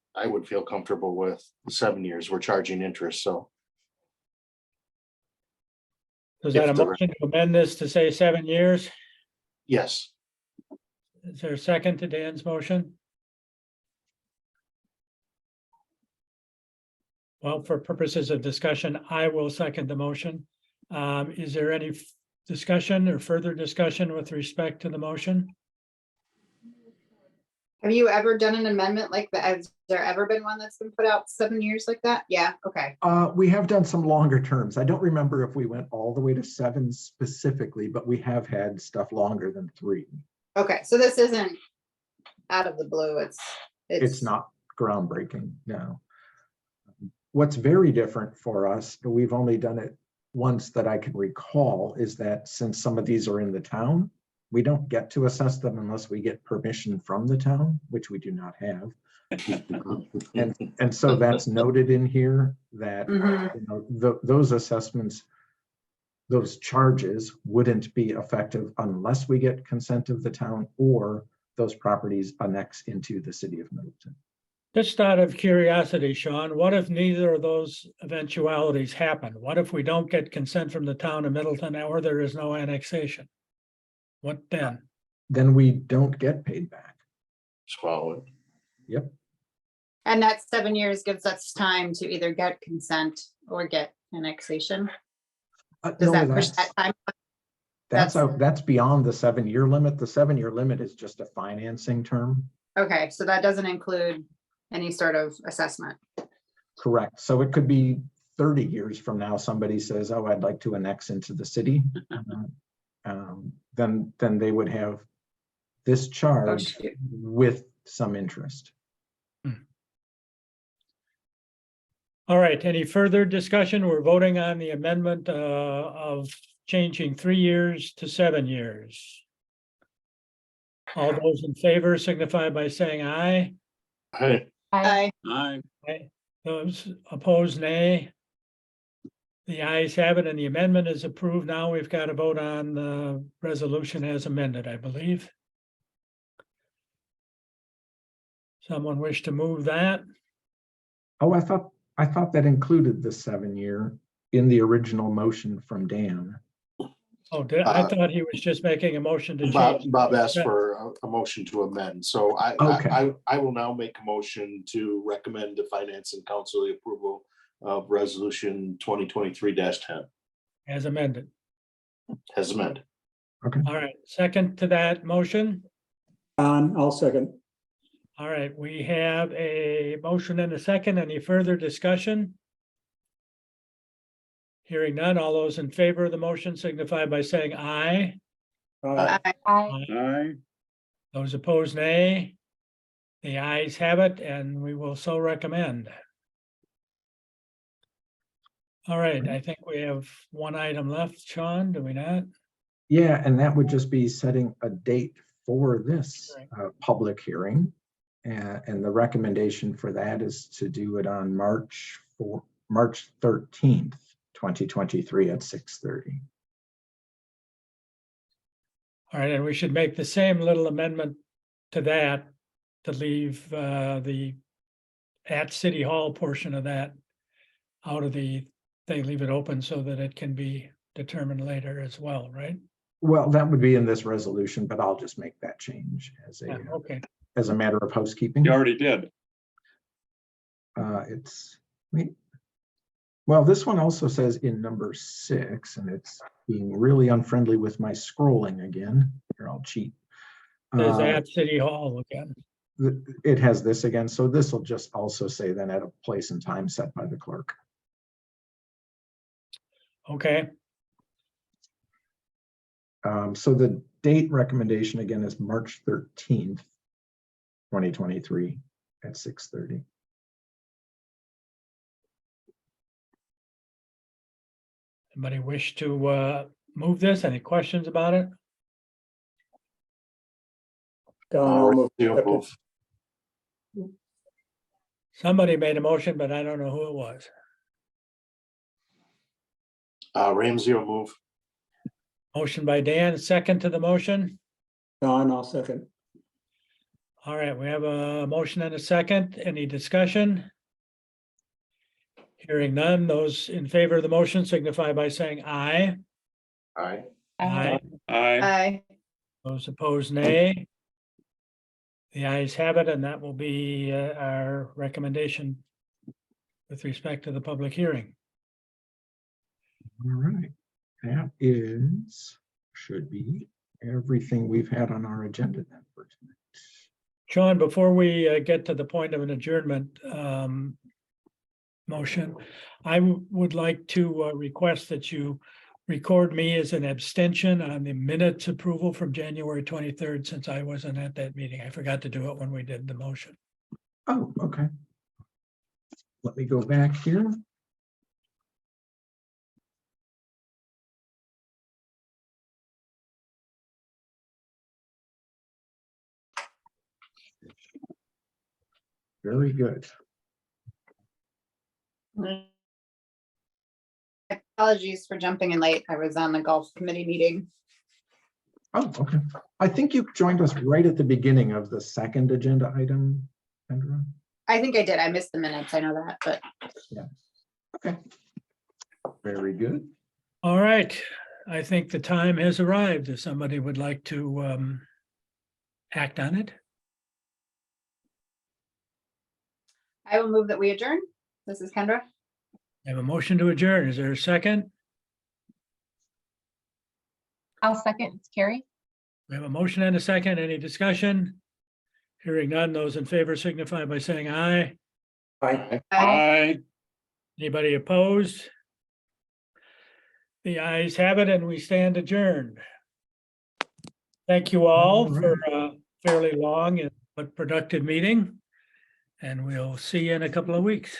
feel comfortable with 7 years. We're charging interest, so.
Is that a motion to amend this to say 7 years?
Yes.
Is there a second to Dan's motion? Well, for purposes of discussion, I will second the motion. Is there any discussion or further discussion with respect to the motion?
Have you ever done an amendment like that? Has there ever been one that's been put out 7 years like that? Yeah, okay.
We have done some longer terms. I don't remember if we went all the way to 7 specifically, but we have had stuff longer than 3.
Okay, so this isn't out of the blue.
It's not groundbreaking, no. What's very different for us, we've only done it once that I can recall, is that since some of these are in the town, we don't get to assess them unless we get permission from the town, which we do not have. And so that's noted in here that you know, those assessments, those charges wouldn't be effective unless we get consent of the town or those properties annex into the city of Middleton.
Just out of curiosity, Sean, what if neither of those eventualities happen? What if we don't get consent from the town of Middleton or there is no annexation? What then?
Then we don't get paid back.
Swallow it.
Yep.
And that 7 years gives us time to either get consent or get annexation. Does
No,
that push that time?
that's beyond the 7-year limit. The 7-year limit is just a financing term.
Okay, so that doesn't include any sort of assessment.
Correct. So it could be 30 years from now, somebody says, oh, I'd like to annex into the city. Then they would have this charge with some interest.
All right, any further discussion? We're voting on the amendment of changing 3 years to 7 years. All those in favor signify by saying aye.
Aye.
Aye.
Aye.
Aye. Those opposed, nay. The ayes have it and the amendment is approved. Now we've got to vote on the resolution as amended, I believe. Someone wish to move that?
Oh, I thought that included the 7-year in the original motion from Dan.
Oh, I thought he was just making a motion to change.
Bob asked for a motion to amend, so I will now make a motion to recommend to Finance and Council the approval of Resolution 2023-10
As amended.
as amended.
Okay.
All right, second to that motion.
I'll second.
All right, we have a motion and a second. Any further discussion? Hearing none, all those in favor of the motion signify by saying aye.
Aye.
Aye.
Those opposed, nay. The ayes have it, and we will so recommend. All right, I think we have one item left, Sean, do we not?
Yeah, and that would just be setting a date for this public hearing. And the recommendation for that is to do it on March 13th, 2023 at 6:30.
All right, and we should make the same little amendment to that to leave the at City Hall portion of that out of the, they leave it open so that it can be determined later as well, right?
Well, that would be in this resolution, but I'll just make that change as
Yeah, okay.
as a matter of housekeeping.
You already did.
Well, this one also says in number 6, and it's being really unfriendly with my scrolling again. Here, I'll cheat.
There's at City Hall again.
It has this again, so this will just also say then at a place and time set by the clerk.
Okay,
So the date recommendation again is March 13th, 2023 at 6:30.
anybody wish to move this? Any questions about it?
I'll move.
Move.
Somebody made a motion, but I don't know who it was.
Ramsey will move.
Motion by Dan, second to the motion.
I'll second.
All right, we have a motion and a second. Any discussion? Hearing none, those in favor of the motion signify by saying aye.
Aye.
Aye.
Aye.
Aye.
Those opposed, nay. The ayes have it, and that will be our recommendation with respect to the public hearing.
All right, that should be everything we've had on our agenda then for tonight.
Sean, before we get to the point of an adjournment motion, I would like to request that you record me as an abstention on the minutes approval from January 23rd, since I wasn't at that meeting. I forgot to do it when we did the motion.
Oh, okay. Let me go back here. Very good.
Apologies for jumping in late. I was on the golf committee meeting.
Oh, okay. I think you joined us right at the beginning of the second agenda item, Kendra.
I think I did. I missed the minutes. I know that, but
Yeah. Okay. Very good.
All right, I think the time has arrived. If somebody would like to act on it.
I will move that we adjourn. This is Kendra.
I have a motion to adjourn. Is there a second?
I'll second. It's Carrie.
We have a motion and a second. Any discussion? Hearing none, those in favor signify by saying aye.
Aye.
Aye.
Anybody opposed? The ayes have it and we stand adjourned. Thank you all for a fairly long but productive meeting. And we'll see you in a couple of weeks.